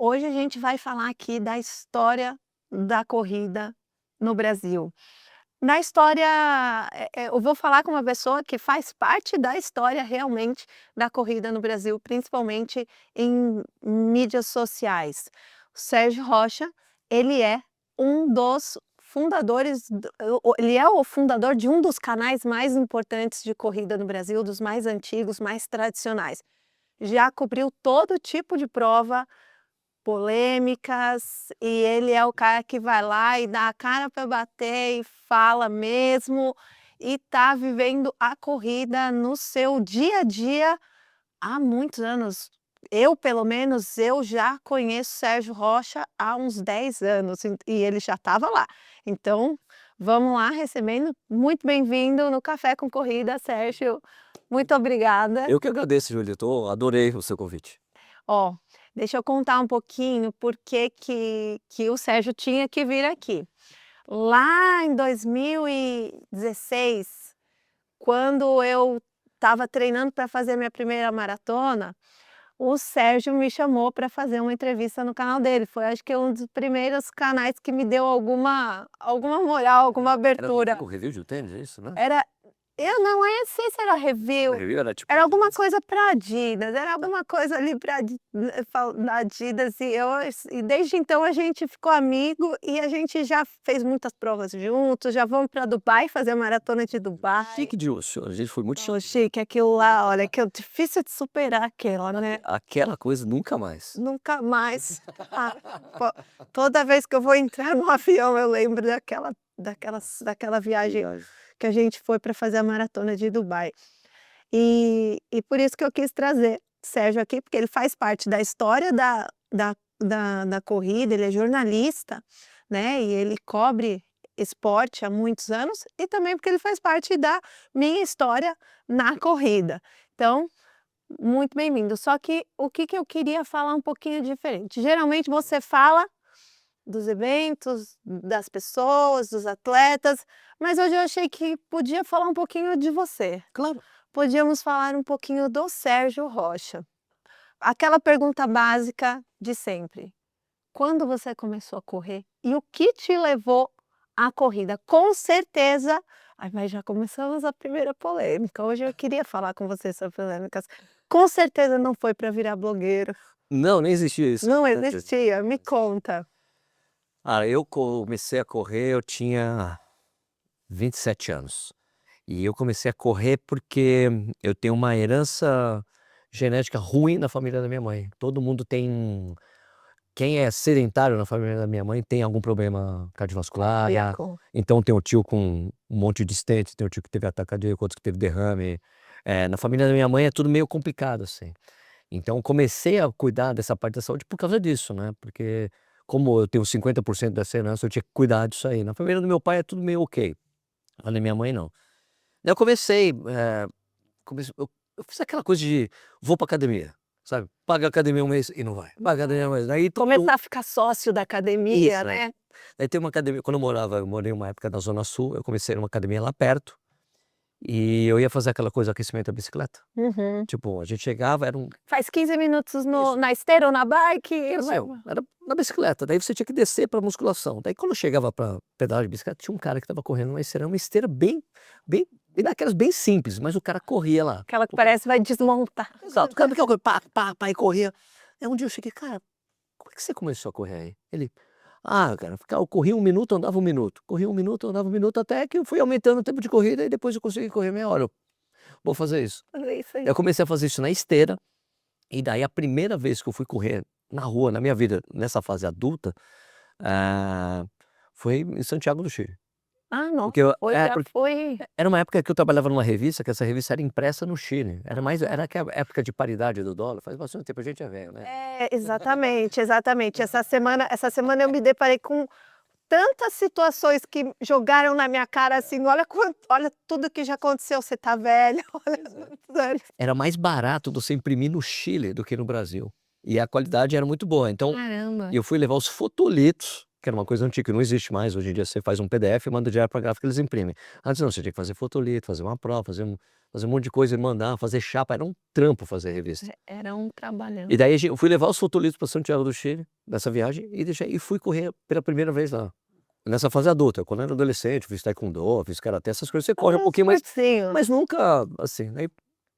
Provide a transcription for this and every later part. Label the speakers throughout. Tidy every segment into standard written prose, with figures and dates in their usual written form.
Speaker 1: Hoje a gente vai falar aqui da história da corrida no Brasil. Na história, eu vou falar com uma pessoa que faz parte da história realmente da corrida no Brasil, principalmente em mídias sociais. O Sérgio Rocha, ele é um dos fundadores, ele é o fundador de um dos canais mais importantes de corrida no Brasil, dos mais antigos, mais tradicionais. Já cobriu todo tipo de prova, polêmicas, e ele é o cara que vai lá e dá a cara para bater e fala mesmo, e tá vivendo a corrida no seu dia a dia há muitos anos. Eu, pelo menos, eu já conheço Sérgio Rocha há uns 10 anos, e ele já estava lá. Então, vamos lá, recebendo, muito bem-vindo no Café com Corrida, Sérgio. Muito obrigada.
Speaker 2: Eu que agradeço, Julito, adorei o seu convite.
Speaker 1: Ó, deixa eu contar um pouquinho por que o Sérgio tinha que vir aqui. Lá em 2016, quando eu estava treinando para fazer minha primeira maratona, o Sérgio me chamou para fazer uma entrevista no canal dele. Foi, acho que um dos primeiros canais que me deu alguma moral, alguma
Speaker 2: Era
Speaker 1: abertura.
Speaker 2: review de tênis, é isso, né?
Speaker 1: Era eu não sei se era review.
Speaker 2: Review era tipo
Speaker 1: Era alguma
Speaker 2: entrevista?
Speaker 1: coisa para Adidas, era alguma coisa ali para da Adidas, e desde então a gente ficou amigo e a gente já fez muitas provas juntos, já vamos para Dubai fazer a maratona de Dubai.
Speaker 2: Chique de osso, a gente foi muito
Speaker 1: Ô,
Speaker 2: chique.
Speaker 1: chique, aquilo lá, olha, que é difícil de superar aquela, né.
Speaker 2: Aquela coisa nunca mais.
Speaker 1: Nunca mais. Ah, po toda vez que eu vou entrar no avião eu lembro daquela viagem
Speaker 2: Viagem.
Speaker 1: que a gente foi para fazer a maratona de Dubai. E por isso que eu quis trazer Sérgio aqui, porque ele faz parte da história da corrida, ele é jornalista, né, e ele cobre esporte há muitos anos, e também porque ele faz parte da minha história na corrida. Então, muito bem-vindo. Só que o que eu queria falar um pouquinho diferente. Geralmente você fala dos eventos, das pessoas, dos atletas, mas hoje eu achei que podia falar um pouquinho de você.
Speaker 2: Claro.
Speaker 1: Podíamos falar um pouquinho do Sérgio Rocha. Aquela pergunta básica de sempre: quando você começou a correr e o que te levou à corrida? Com certeza, ai, mas já começamos a primeira polêmica. Hoje eu queria falar com você sobre polêmicas. Com certeza não foi para virar blogueiro.
Speaker 2: Não, nem existia isso.
Speaker 1: Não existia, me conta.
Speaker 2: Ah, eu comecei a correr, eu tinha 27 anos. E eu comecei a correr porque eu tenho uma herança genética ruim na família da minha mãe. Todo mundo tem. Quem é sedentário na família da minha mãe tem algum problema cardiovascular.
Speaker 1: Cardíaco.
Speaker 2: Então tem o tio com um monte de stent, tem o tio que teve ataque cardíaco, outro que teve derrame. Na família da minha mãe é tudo meio complicado, assim. Então comecei a cuidar dessa parte da saúde por causa disso, né, porque como eu tenho 50% dessa herança, eu tinha que cuidar disso aí. Na família do meu pai é tudo meio ok, a da minha mãe não. Daí eu comecei, eu fiz aquela coisa de vou pra academia, sabe, paga a academia um mês e não vai, paga a academia um mês, aí
Speaker 1: Começar a ficar sócio da academia,
Speaker 2: isso.
Speaker 1: né?
Speaker 2: Daí tem uma academia quando eu morei uma época na zona sul, eu comecei numa academia lá perto, e eu ia fazer aquela coisa, aquecimento da bicicleta.
Speaker 1: Uhum.
Speaker 2: Tipo, a gente chegava, era um
Speaker 1: Faz 15 minutos
Speaker 2: isso,
Speaker 1: na esteira ou na bike,
Speaker 2: era na bicicleta, daí você tinha que descer pra musculação. Daí quando eu chegava pra pedal de bicicleta, tinha um cara que estava correndo uma esteira bem daquelas bem simples, mas o cara corria lá.
Speaker 1: aquela que parece vai desmontar.
Speaker 2: Exato, o cara aquela coisa, pá, pá, pá, e corria. Aí um dia eu cheguei: "Cara, como é que você começou a correr aí?" Ele: "Ah, cara, eu corria 1 minuto, andava 1 minuto, corria 1 minuto, andava 1 minuto, até que eu fui aumentando o tempo de corrida e depois eu consegui correr meia hora, eu vou fazer isso."
Speaker 1: Olha isso
Speaker 2: Daí
Speaker 1: aí.
Speaker 2: eu comecei a fazer isso na esteira, e daí a primeira vez que eu fui correr na rua, na minha vida, nessa fase adulta, ah, foi em Santiago do Chile.
Speaker 1: Ah, não,
Speaker 2: Porque eu
Speaker 1: foi
Speaker 2: é,
Speaker 1: já
Speaker 2: porque
Speaker 1: foi
Speaker 2: era uma época que eu trabalhava numa revista, que essa revista era impressa no Chile, era aquela época de paridade do dólar, faz bastante tempo, a gente é velho, né.
Speaker 1: exatamente, exatamente. Essa semana eu me deparei com tantas situações que jogaram na minha cara, assim: "Olha tudo que já aconteceu, você tá velho, olha quantos anos".
Speaker 2: Era mais barato você imprimir no Chile do que no Brasil, e a qualidade era muito boa, então
Speaker 1: Caramba.
Speaker 2: eu fui levar os fotolitos que era uma coisa antiga, que não existe mais. Hoje em dia você faz um PDF e manda direto pra gráfica, eles imprimem. Antes não, você tinha que fazer fotolito, fazer uma prova, fazer um monte de coisa e mandar, fazer chapa, era um trampo fazer revista.
Speaker 1: Era um trabalhão.
Speaker 2: E daí eu fui levar os fotolitos pra Santiago do Chile, nessa viagem, e fui correr pela primeira vez lá. Nessa fase adulta, quando eu era adolescente, fiz taekwondo, fiz karatê, essas coisas, você corre um pouquinho, mas nunca, assim,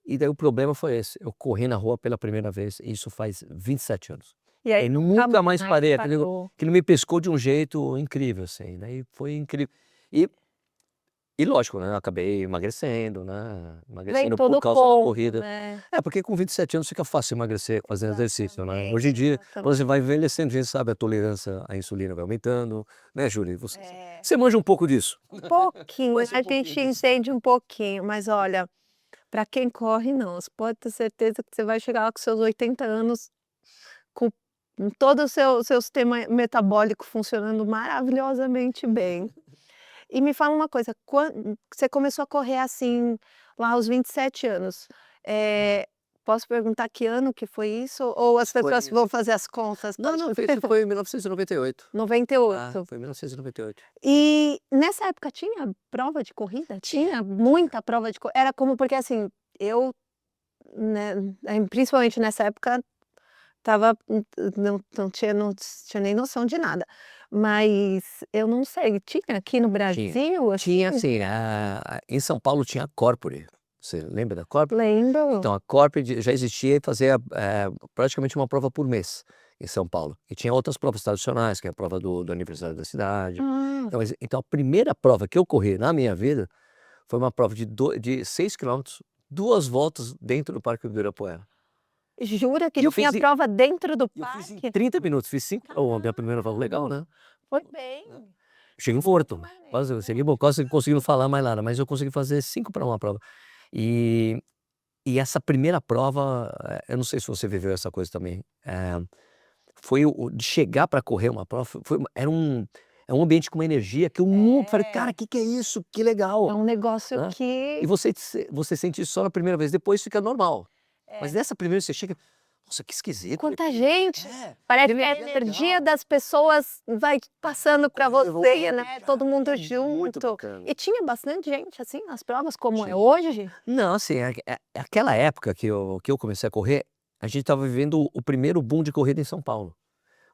Speaker 2: e daí o problema foi esse, eu corri na rua pela primeira vez, e isso faz 27 anos.
Speaker 1: E aí
Speaker 2: E nunca mais parei,
Speaker 1: parou.
Speaker 2: aquilo me pescou de um jeito incrível, assim, daí foi incrível. E lógico, né, eu acabei emagrecendo, né,
Speaker 1: Vem
Speaker 2: emagrecendo
Speaker 1: todo
Speaker 2: por
Speaker 1: o
Speaker 2: causa da
Speaker 1: ponto,
Speaker 2: corrida.
Speaker 1: né.
Speaker 2: Porque com 27 anos fica fácil emagrecer fazendo exercício, né. Hoje em dia,
Speaker 1: Exatamente.
Speaker 2: quando você vai envelhecendo, a gente sabe, a tolerância à insulina vai aumentando, né, Júlia?
Speaker 1: É.
Speaker 2: Você manja um pouco disso?
Speaker 1: Um pouquinho,
Speaker 2: Manja um
Speaker 1: a
Speaker 2: pouquinho
Speaker 1: gente
Speaker 2: disso.
Speaker 1: entende um pouquinho, mas olha, para quem corre não, você pode ter certeza que você vai chegar lá com seus 80 anos, com todo o seu sistema metabólico funcionando maravilhosamente bem. E me fala uma coisa, quando você começou a correr, assim, lá aos 27 anos, eh, posso perguntar que ano que foi isso? Ou as
Speaker 2: Isso foi
Speaker 1: pessoas vão fazer as contas?
Speaker 2: Não, não, isso foi em 1998.
Speaker 1: 98.
Speaker 2: Foi em 1998.
Speaker 1: E nessa época tinha prova de corrida? Tinha muita prova de corrida? Era como porque assim, eu, né, principalmente nessa época, estava não tinha nem noção de nada. Mas eu não sei, tinha aqui no
Speaker 2: Tinha.
Speaker 1: Brasil, assim?
Speaker 2: Tinha sim, em São Paulo tinha a Corpore, você lembra da Corpore?
Speaker 1: Lembro.
Speaker 2: Então a Corpore já existia e fazia, praticamente uma prova por mês em São Paulo. E tinha outras provas tradicionais, que é a prova do aniversário da cidade.
Speaker 1: Ah,
Speaker 2: Então a primeira prova que eu corri na minha vida foi uma prova de 6 quilômetros, 2 voltas dentro do Parque do Ibirapuera.
Speaker 1: jura que
Speaker 2: E eu
Speaker 1: tinha
Speaker 2: fiz em
Speaker 1: prova dentro do
Speaker 2: eu fiz em
Speaker 1: parque?
Speaker 2: 30 minutos, fiz 5 a minha primeira prova, legal, né?
Speaker 1: Foi bem.
Speaker 2: Cheguei morto,
Speaker 1: Maneiro.
Speaker 2: quase eu cheguei quase conseguindo falar mais nada, mas eu consegui fazer 5 para uma prova. E essa primeira prova, eu não sei se você viveu essa coisa também, foi o de chegar para correr uma prova, é um ambiente com uma energia que eu nunca falei: "Cara, que é isso? Que
Speaker 1: É
Speaker 2: legal",
Speaker 1: um negócio
Speaker 2: né.
Speaker 1: que
Speaker 2: E você sente isso só na primeira vez, depois fica normal. Mas
Speaker 1: é.
Speaker 2: nessa primeira vez você chega: "Nossa, que esquisito".
Speaker 1: Quanta gente!
Speaker 2: É,
Speaker 1: Parece que a
Speaker 2: energia
Speaker 1: energia
Speaker 2: legal.
Speaker 1: das pessoas vai passando para você, né,
Speaker 2: Cara,
Speaker 1: todo mundo
Speaker 2: muito
Speaker 1: junto.
Speaker 2: bacana.
Speaker 1: E tinha bastante gente, assim, nas provas como é
Speaker 2: Tinha.
Speaker 1: hoje?
Speaker 2: Não, assim, aquela época que eu comecei a correr, a gente estava vivendo o primeiro boom de corrida em São Paulo.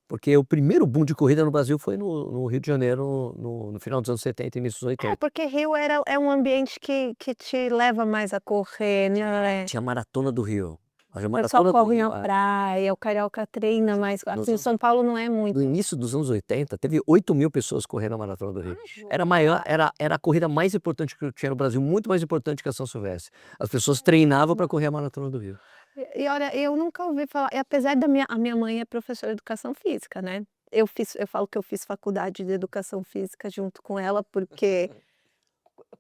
Speaker 2: Porque o primeiro boom de corrida no Brasil foi no Rio de Janeiro, no final dos anos 70 e início dos
Speaker 1: É,
Speaker 2: 80.
Speaker 1: porque Rio é um ambiente que te leva mais a correr, né.
Speaker 2: Tinha a Maratona do Rio. A
Speaker 1: O pessoal
Speaker 2: Maratona do
Speaker 1: corre
Speaker 2: Rio,
Speaker 1: na praia, o carioca treina mais,
Speaker 2: nos
Speaker 1: aqui em São Paulo não é muito.
Speaker 2: no início dos anos 80, teve 8.000 pessoas correndo a Maratona do Rio.
Speaker 1: Ah, jura?
Speaker 2: Era a maior, era a corrida mais importante que tinha no Brasil, muito mais importante que a São Silvestre. As pessoas treinavam para correr a Maratona do Rio.
Speaker 1: E olha, eu nunca ouvi falar, e apesar a minha mãe é professora de educação física, né, eu falo que eu fiz faculdade de educação física junto com ela, porque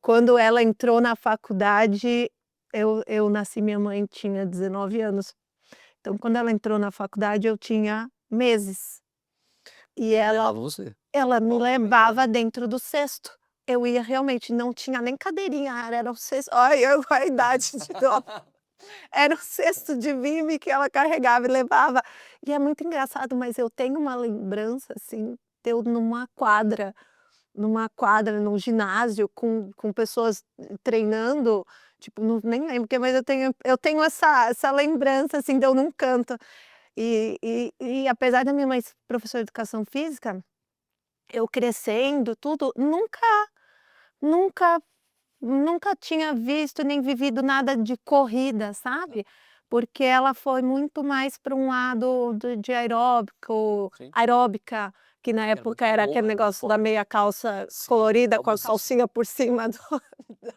Speaker 1: quando ela entrou na faculdade, eu nasci, minha mãe tinha 19 anos. Então quando ela entrou na faculdade eu tinha meses, e
Speaker 2: Levava você.
Speaker 1: ela me levava dentro do cesto. Eu ia realmente, não tinha nem cadeirinha, era o cesto, olha eu com a idade de dó. Era o cesto de Vime que ela carregava e levava. E é muito engraçado, mas eu tenho uma lembrança, assim, de eu num ginásio com pessoas treinando, tipo, não nem lembro que, mas eu tenho essa lembrança, assim, de eu num canto. E apesar da minha mãe ser professora de educação física, eu crescendo, tudo, nunca nunca tinha visto nem vivido nada de corrida, sabe, porque ela foi muito mais para um lado de
Speaker 2: Sim.
Speaker 1: aeróbica, que na
Speaker 2: Era muito
Speaker 1: época era
Speaker 2: bom,
Speaker 1: aquele
Speaker 2: era muito
Speaker 1: negócio da
Speaker 2: forte.
Speaker 1: meia calça
Speaker 2: Sim,
Speaker 1: colorida com a
Speaker 2: algumas
Speaker 1: calcinha por cima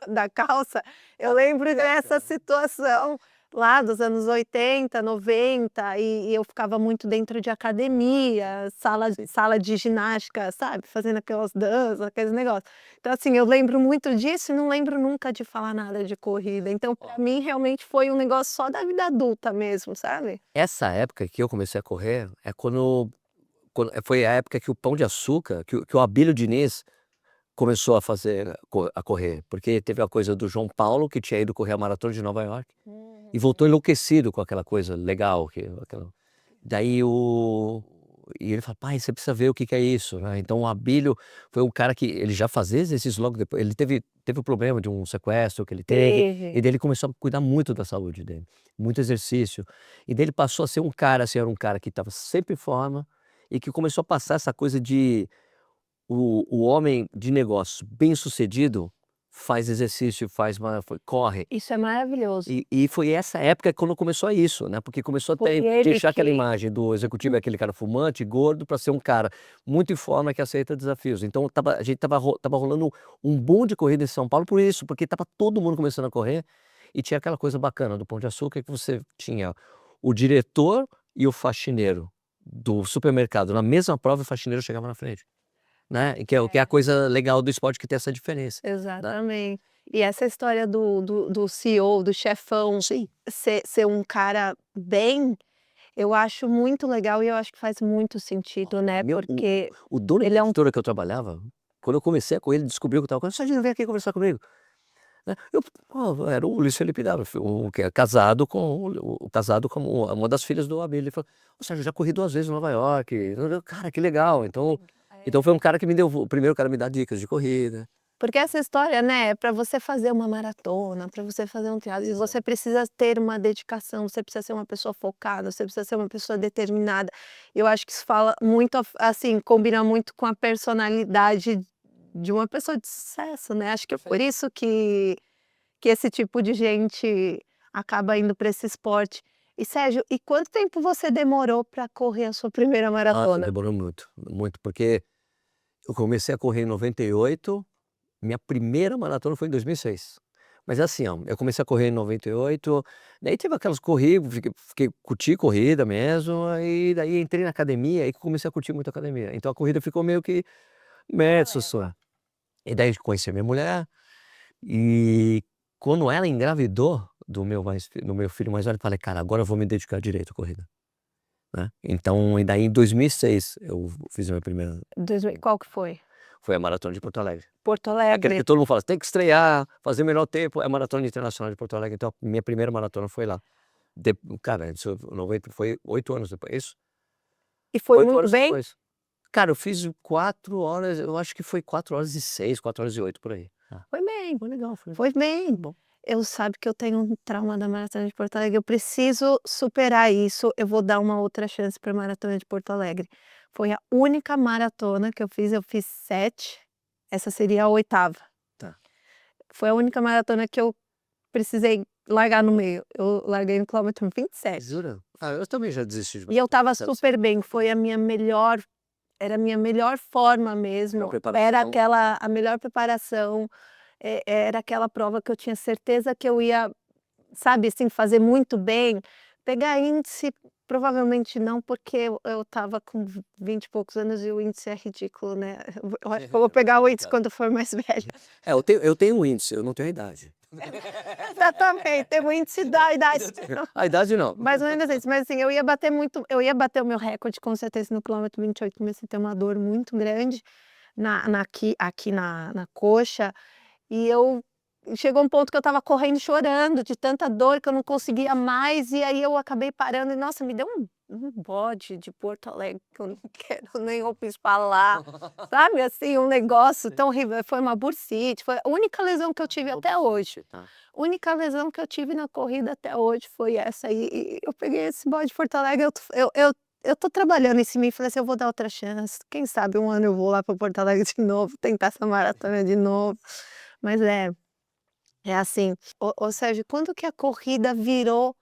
Speaker 1: da calça. Eu lembro dessa situação lá dos anos 80, 90, e eu ficava muito dentro de academia,
Speaker 2: Sim.
Speaker 1: sala de ginástica, sabe, fazendo aquelas danças, aqueles negócios. Então, assim, eu lembro muito disso e não lembro nunca de falar nada de corrida. Então,
Speaker 2: Ó,
Speaker 1: para mim, realmente foi um negócio só da vida adulta mesmo, sabe?
Speaker 2: essa época que eu comecei a correr é foi a época que o Pão de Açúcar, que o Abílio Diniz começou a fazer a correr, porque teve a coisa do João Paulo, que tinha ido correr a maratona de Nova York, e voltou enlouquecido com aquela coisa legal, daí e ele fala: "Pai, você precisa ver o que que é isso", né. Então o Abílio foi um cara que ele já fazia exercício logo depois ele teve o problema de um sequestro que ele teve,
Speaker 1: Teve.
Speaker 2: e daí ele começou a cuidar muito da saúde dele, muito exercício. E daí ele passou a ser um cara, assim, era um cara que estava sempre em forma, e que começou a passar essa coisa de o homem de negócios bem-sucedido faz exercício, faz corre.
Speaker 1: Isso é maravilhoso.
Speaker 2: E foi essa época quando começou isso, né, porque começou a
Speaker 1: Foi ele
Speaker 2: deixar aquela
Speaker 1: que
Speaker 2: imagem do executivo, aquele cara fumante, gordo, para ser um cara muito em forma que aceita desafios. Então a gente estava rolando um boom de corrida em São Paulo por isso, porque estava todo mundo começando a correr, e tinha aquela coisa bacana do Pão de Açúcar que você tinha o diretor e o faxineiro do supermercado na mesma prova, e o faxineiro chegava na frente, né, e que é o que é a coisa legal do esporte, que tem essa diferença, né.
Speaker 1: exatamente. E essa história do CEO, do chefão,
Speaker 2: Sim.
Speaker 1: ser um cara bem, eu acho muito legal e eu acho que faz muito sentido, né,
Speaker 2: Meu,
Speaker 1: porque
Speaker 2: o dono da
Speaker 1: ele é um
Speaker 2: editora que eu trabalhava, quando eu comecei a correr, ele descobriu que eu estava correndo: "Sérgio, vem aqui conversar comigo", né. Era o Luiz Felipe Dávila, o que é casado com casado com uma das filhas do Abílio. Ele falou: "Ô Sérgio, eu já corri 2 vezes em Nova York". Eu: "Cara, que legal". Então foi um cara que me deu o primeiro cara a me dar dicas de corrida.
Speaker 1: porque essa história, né, para você fazer uma maratona, para você fazer um triatlo, você precisa ter uma dedicação, você precisa ser uma pessoa focada, você precisa ser uma pessoa determinada. Eu acho que isso fala muito assim, combina muito com a personalidade de uma pessoa de sucesso, né, acho que é por
Speaker 2: Perfeito.
Speaker 1: isso que esse tipo de gente acaba indo para esse esporte. E Sérgio, e quanto tempo você demorou para correr a sua primeira
Speaker 2: Nossa,
Speaker 1: maratona?
Speaker 2: demorou muito, muito, porque eu comecei a correr em 98. Minha primeira maratona foi em 2006. Mas é assim, ó, eu comecei a correr em 98, daí teve aquelas corridas, curti corrida mesmo, aí daí entrei na academia e comecei a curtir muito a academia. Então a corrida ficou meio que imerso só. E daí conheci a minha mulher, e quando ela engravidou do meu filho mais velho, eu falei: "Cara, agora eu vou me dedicar direito à corrida", né. Então, e daí em 2006 eu fiz a minha primeira,
Speaker 1: 2000, qual que foi?
Speaker 2: foi a maratona de Porto Alegre.
Speaker 1: Porto
Speaker 2: Aquele
Speaker 1: Alegre?
Speaker 2: que todo mundo fala: "Tem que estrear, fazer o melhor tempo", é a Maratona Internacional de Porto Alegre. Então, a minha primeira maratona foi lá. De cara, isso 90 foi 8 anos depois, é isso?
Speaker 1: E foi
Speaker 2: 8
Speaker 1: muito
Speaker 2: anos
Speaker 1: bem?
Speaker 2: depois. Cara, eu fiz 4 horas, eu acho que foi 4 horas e 6, 4 horas e 8 por aí.
Speaker 1: Foi bem,
Speaker 2: Foi legal,
Speaker 1: foi bem.
Speaker 2: foi bom.
Speaker 1: Eu sabe que eu tenho um trauma da maratona de Porto Alegre, eu preciso superar isso, eu vou dar uma outra chance pra maratona de Porto Alegre. Foi a única maratona que eu fiz 7, essa seria a 8ª.
Speaker 2: Tá.
Speaker 1: Foi a única maratona que eu precisei largar no meio, eu larguei no quilômetro 27.
Speaker 2: Jura? Ah, eu também já desisti de
Speaker 1: E eu
Speaker 2: maratona,
Speaker 1: estava
Speaker 2: deve ser.
Speaker 1: super bem, foi a minha melhor, era a minha melhor forma
Speaker 2: Melhor
Speaker 1: mesmo, era
Speaker 2: preparação.
Speaker 1: aquela a melhor preparação, era aquela prova que eu tinha certeza que eu ia, sabe, assim, fazer muito bem. Pegar índice, provavelmente não, porque eu estava com 20 e poucos anos e o índice é ridículo, né. Eu acho que eu vou
Speaker 2: É mais
Speaker 1: pegar o índice
Speaker 2: complicado.
Speaker 1: quando eu for mais velha.
Speaker 2: É, eu tenho um índice, eu não tenho a idade.
Speaker 1: Exatamente, tem o índice da idade.
Speaker 2: A idade não.
Speaker 1: Mais ou menos isso, mas assim, eu ia bater o meu recorde com certeza no quilômetro 28, comecei a ter uma dor muito grande aqui na coxa, e eu chegou um ponto que eu estava correndo chorando de tanta dor que eu não conseguia mais, e aí eu acabei parando e nossa, me deu um bode de Porto Alegre que eu não quero nem ouvir falar, sabe, assim, um negócio tão horrível, foi uma bursite, foi a única lesão que eu tive até hoje.
Speaker 2: Tá.
Speaker 1: Única lesão que eu tive na corrida até hoje foi essa aí, e eu peguei esse bode de Porto Alegre, eu tô trabalhando em cima e falei assim: "Eu vou dar outra chance, quem sabe um ano eu vou lá para Porto Alegre de novo, tentar essa maratona de novo". Mas é assim, ô Sérgio, quando que a corrida virou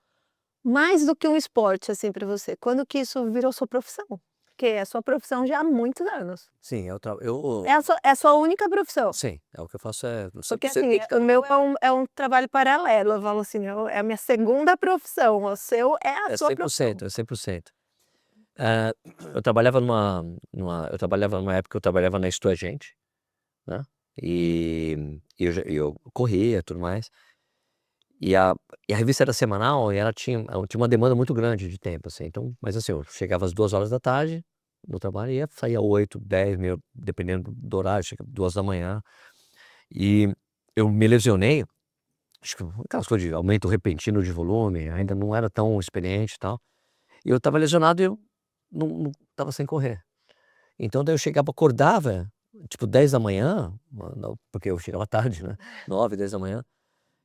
Speaker 1: mais do que um esporte, assim, para você? Quando que isso virou sua profissão? Porque é sua profissão já há muitos anos.
Speaker 2: Sim,
Speaker 1: É a sua única profissão?
Speaker 2: sim, é o que eu faço, é
Speaker 1: Porque
Speaker 2: você
Speaker 1: assim, o
Speaker 2: dedicar.
Speaker 1: meu é um trabalho paralelo, eu falo assim, é a minha segunda profissão, o seu é a
Speaker 2: É
Speaker 1: sua
Speaker 2: cem por
Speaker 1: profissão.
Speaker 2: cento, é 100%. Eh, eu trabalhava eu trabalhava numa época, eu trabalhava na Isto é Gente, né, e eu corria e tudo mais, e a revista era semanal e ela tinha uma demanda muito grande de tempo, assim, então mas assim, eu chegava às 2 horas da tarde no trabalho e saía 8, 10, meio dependendo do horário, chegava 2 da manhã, e eu me lesionei, acho que aquelas coisas de aumento repentino de volume, ainda não era tão experiente e tal, e eu estava lesionado e eu não estava sem correr. Então daí eu chegava, acordava, tipo 10 da manhã, porque eu chegava tarde, né? 9, 10 da manhã.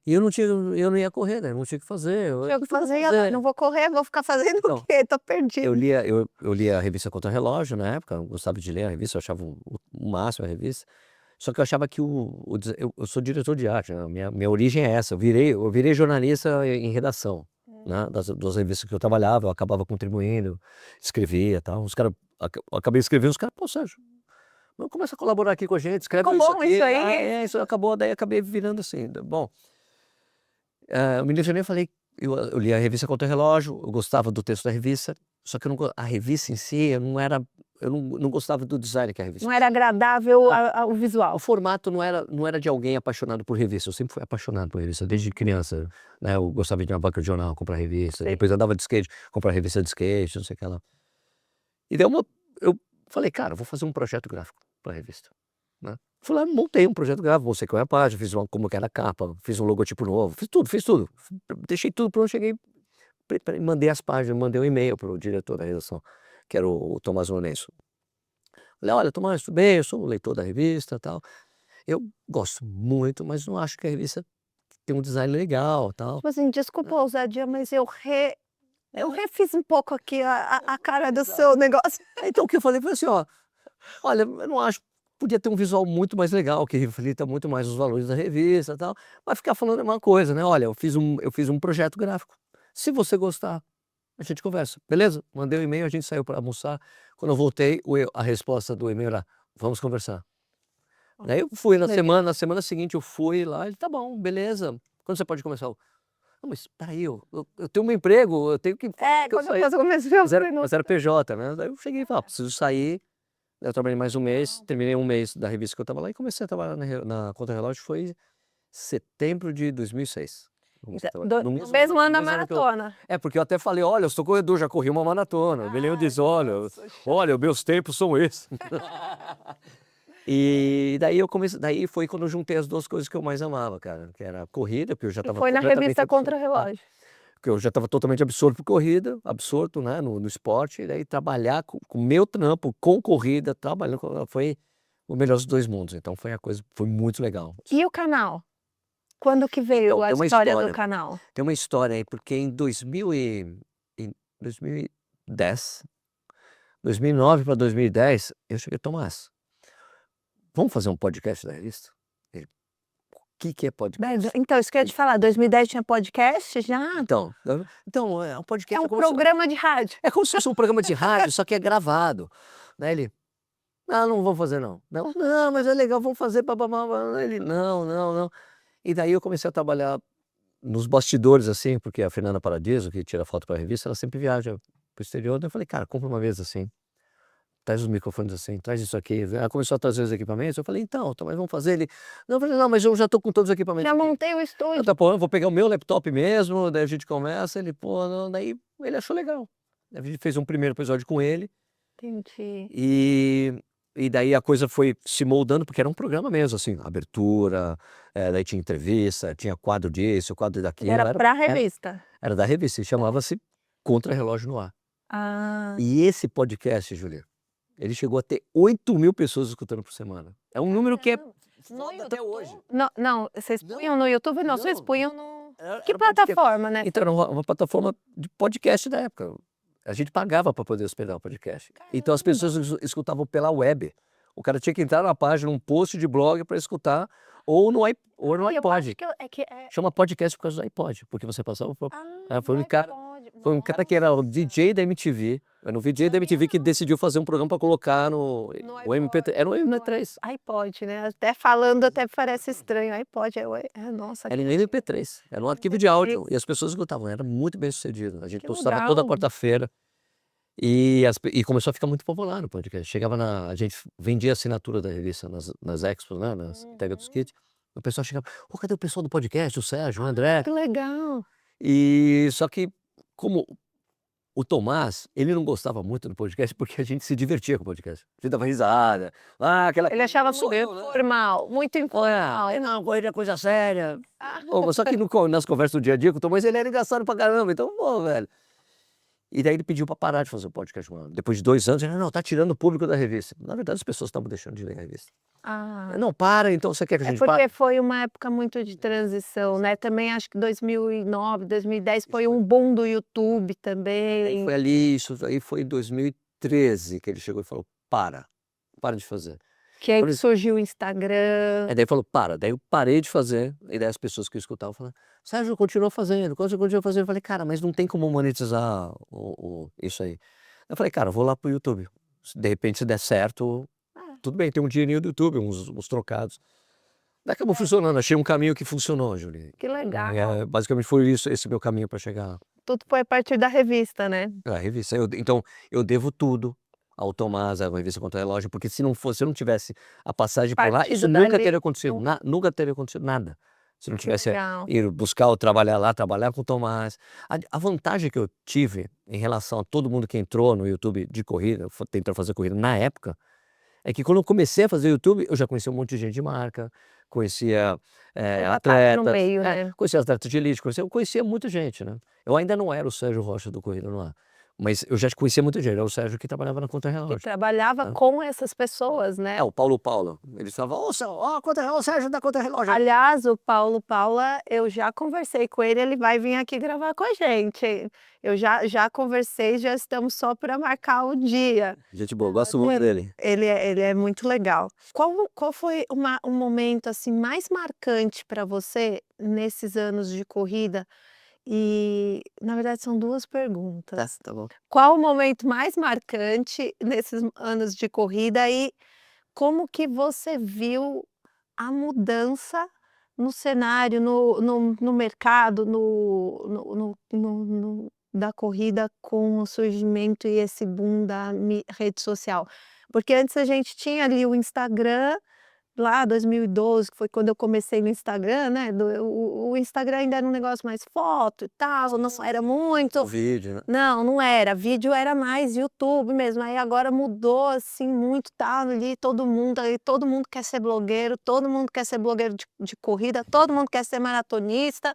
Speaker 2: E eu não ia correr, né? Não tinha o que fazer.
Speaker 1: Tinha o que fazer, não vou correr, vou ficar fazendo o quê? Tô perdido.
Speaker 2: Eu lia a revista Contra Relógio na época, eu gostava de ler a revista, eu achava o máximo a revista. Só que eu achava que eu sou diretor de arte, né? Minha origem é essa. Eu virei jornalista em redação, né? Das revistas que eu trabalhava, eu acabava contribuindo, escrevia e tal. Eu acabei escrevendo, os caras, pô, Sérgio, começa a colaborar aqui com a gente, escreve
Speaker 1: Ficou
Speaker 2: isso
Speaker 1: bom
Speaker 2: aqui.
Speaker 1: isso aí?
Speaker 2: Isso acabou, daí acabei virando assim. Bom, eu me lecionei, falei, eu li a revista Contra Relógio, eu gostava do texto da revista, só que a revista em si, eu não gostava do design que a revista.
Speaker 1: Não era agradável o
Speaker 2: O
Speaker 1: visual.
Speaker 2: formato não era de alguém apaixonado por revista, eu sempre fui apaixonado por revista, desde criança, né? Eu gostava de ir na banca de jornal, comprar revista,
Speaker 1: Sei.
Speaker 2: depois andava de skate, comprar revista de skate, não sei o que lá. E daí eu falei, cara, eu vou fazer um projeto gráfico para a revista, né? Fui lá, montei um projeto gráfico, mostrei qual é a página, fiz como que era a capa, fiz um logotipo novo, fiz tudo. Deixei tudo pronto, cheguei, mandei as páginas, mandei um e-mail pro diretor da redação, que era o Tomás Lourenço. Falei, olha, Tomás, tudo bem, eu sou o leitor da revista e tal. Eu gosto muito, mas não acho que a revista tem um design legal, tal.
Speaker 1: Tipo assim, desculpa a ousadia, mas eu refiz um pouco aqui a cara do seu negócio.
Speaker 2: Então o que eu falei foi assim, ó, olha, eu não acho, podia ter um visual muito mais legal, que reflita muito mais os valores da revista e tal, mas ficar falando é uma coisa, né? Olha, eu fiz um projeto gráfico. Se você gostar, a gente conversa, beleza? Mandei um e-mail, a gente saiu para almoçar. Quando eu voltei, a resposta do e-mail era, vamos conversar. Daí eu fui na semana seguinte eu fui lá, ele, tá bom, beleza. Quando você pode começar? Não, mas peraí, eu tenho um emprego, eu tenho que.
Speaker 1: Quando eu comecei
Speaker 2: Mas era PJ, né? Daí eu cheguei e falei, preciso sair. Eu trabalhei mais um mês, terminei um mês da revista que eu tava lá e comecei a trabalhar na Contra Relógio, foi setembro de 2006.
Speaker 1: No mesmo ano da maratona.
Speaker 2: Porque eu até falei, olha, eu sou corredor, já corri uma maratona. O Belinho diz, olha, meus tempos são esses. E daí foi quando eu juntei as duas coisas que eu mais amava, cara, que era a corrida, porque eu já estava
Speaker 1: Foi na revista Contra Relógio.
Speaker 2: Porque eu já estava totalmente absorto por corrida, absorto, né, no esporte, e daí trabalhar com o meu trampo, com corrida, trabalhando, foi o melhor dos dois mundos, então foi muito legal.
Speaker 1: E o canal? Quando que veio a história do canal?
Speaker 2: Tem uma história aí, porque em 2010, 2009 para 2010, eu cheguei, Tomás, vamos fazer um podcast da revista? Ele, o que é podcast?
Speaker 1: Então, isso que eu ia te falar, 2010 tinha podcast já?
Speaker 2: Então é um podcast.
Speaker 1: É um programa de rádio.
Speaker 2: É como se fosse um programa de rádio, só que é gravado. Daí ele, não vamos fazer não. Não, mas é legal, vamos fazer, bababá. Ele, não. E daí eu comecei a trabalhar nos bastidores, assim, porque a Fernanda Paradiso, que tira foto para a revista, ela sempre viaja pro exterior. Daí eu falei, cara, compra uma mesa assim, traz os microfones assim, traz isso aqui. Ela começou a trazer os equipamentos, eu falei, então, mas vamos fazer ele. Não, eu falei, não, mas eu já tô com todos os equipamentos.
Speaker 1: Já montei o estúdio.
Speaker 2: Tá bom, eu vou pegar o meu laptop mesmo, daí a gente começa, ele, daí ele achou legal. A gente fez um primeiro episódio com ele.
Speaker 1: Entendi.
Speaker 2: E daí a coisa foi se moldando, porque era um programa mesmo, assim, abertura, daí tinha entrevista, tinha quadro disso, quadro daquilo.
Speaker 1: Era pra revista?
Speaker 2: Era da revista, e chamava-se Contra Relógio no Ar. E esse podcast, Julia, ele chegou a ter 8.000 pessoas escutando por semana. É um número que é foda até hoje.
Speaker 1: Não, vocês punham no YouTube? Não, vocês punham no... Que plataforma, né?
Speaker 2: Então, era uma plataforma de podcast da época. A gente pagava para poder hospedar o podcast. Então as pessoas escutavam pela web. O cara tinha que entrar na página, um post de blog para escutar, ou no iPod. Chama podcast por causa do iPod, porque você passava por... Foi um cara que era o DJ da MTV. Era o DJ da MTV que decidiu fazer um programa para colocar no MP3. Era o MP3.
Speaker 1: iPod, né? Até falando, até parece estranho. iPod, nossa.
Speaker 2: Era em MP3. Era um arquivo de áudio. E as pessoas escutavam. Era muito bem sucedido. A gente postava toda quarta-feira. E começou a ficar muito popular no podcast. A gente vendia a assinatura da revista nas expos, né? Nas Tega dos Kits. O pessoal chegava, cadê o pessoal do podcast? O Sérgio, o André.
Speaker 1: Que legal.
Speaker 2: E só que, como o Tomás, ele não gostava muito do podcast porque a gente se divertia com o podcast. A gente dava risada.
Speaker 1: Ele achava super informal, muito informal.
Speaker 2: Não, corrida é coisa séria. Só que nas conversas do dia a dia com o Tomás, ele era engraçado pra caramba. Então, velho. E daí ele pediu para parar de fazer o podcast com ela. Depois de 2 anos, ele: "Não, tá tirando o público da revista". Na verdade, as pessoas estavam deixando de ler a revista.
Speaker 1: Ah.
Speaker 2: "Não, para, então você quer que a
Speaker 1: É
Speaker 2: gente pare?"
Speaker 1: porque foi uma época muito de transição, né, também acho que 2009, 2010 foi um boom do YouTube
Speaker 2: Aí
Speaker 1: também.
Speaker 2: foi ali, isso aí foi em 2013 que ele chegou e falou: para de fazer".
Speaker 1: Que aí
Speaker 2: Por
Speaker 1: que
Speaker 2: isso
Speaker 1: surgiu o Instagram.
Speaker 2: daí ele falou: "Para", daí eu parei de fazer, e daí as pessoas que eu escutava falaram: "Sérgio, continua fazendo, continua fazendo", eu falei: "Cara, mas não tem como monetizar o isso aí". Eu falei: "Cara, eu vou lá para o YouTube, se de repente se der certo,
Speaker 1: É,
Speaker 2: tudo bem, tem um dinheirinho do YouTube, uns trocados". Daí acabou
Speaker 1: é,
Speaker 2: funcionando, achei um caminho que funcionou, Julie.
Speaker 1: que legal.
Speaker 2: Basicamente foi isso, esse meu caminho para chegar
Speaker 1: Tudo foi a partir da revista, né?
Speaker 2: à revista. Então, eu devo tudo ao Tomás, à revista Contra Relógio, porque se eu não tivesse a passagem por lá, isso
Speaker 1: Partido
Speaker 2: nunca
Speaker 1: dali,
Speaker 2: teria acontecido, nunca teria acontecido nada. Se eu não
Speaker 1: que
Speaker 2: tivesse
Speaker 1: legal.
Speaker 2: ido buscar ou trabalhar lá, trabalhar com o Tomás. A vantagem que eu tive em relação a todo mundo que entrou no YouTube de corrida, tentando fazer corrida na época, é que quando eu comecei a fazer YouTube, eu já conhecia um monte de gente de marca, conhecia,
Speaker 1: Você já estava no
Speaker 2: atletas,
Speaker 1: meio, né?
Speaker 2: conhecia atletas de elite, eu conhecia muita gente, né. Eu ainda não era o Sérgio Rocha do Corrida no Ar, mas eu já conhecia muita gente, era o Sérgio que trabalhava na
Speaker 1: Que
Speaker 2: Contra-Relógio,
Speaker 1: trabalhava
Speaker 2: né.
Speaker 1: com essas pessoas, né?
Speaker 2: O Paulo, eles falavam: "Ô, ó, o Sérgio da Contra-Relógio aí".
Speaker 1: Aliás, o Paulo Paula, eu já conversei com ele vai vir aqui gravar com a gente. Eu já conversei, já estamos só para marcar o dia.
Speaker 2: Gente boa, gosto muito dele.
Speaker 1: Ele é muito legal. Qual foi um momento, assim, mais marcante para você nesses anos de corrida? E, na verdade, são 2
Speaker 2: Tá,
Speaker 1: perguntas.
Speaker 2: tá bom.
Speaker 1: Qual o momento mais marcante nesses anos de corrida e como que você viu a mudança no cenário, no mercado, da corrida com o surgimento e esse boom da rede social? Porque antes a gente tinha ali o Instagram, lá 2012, que foi quando eu comecei no Instagram, né, o Instagram ainda era um negócio mais foto e tal, não era
Speaker 2: O
Speaker 1: muito.
Speaker 2: vídeo, né.
Speaker 1: Não era, vídeo era mais YouTube mesmo, aí agora mudou, assim, muito, tá ali todo mundo quer ser blogueiro, todo mundo quer ser blogueiro de corrida, todo mundo quer ser maratonista,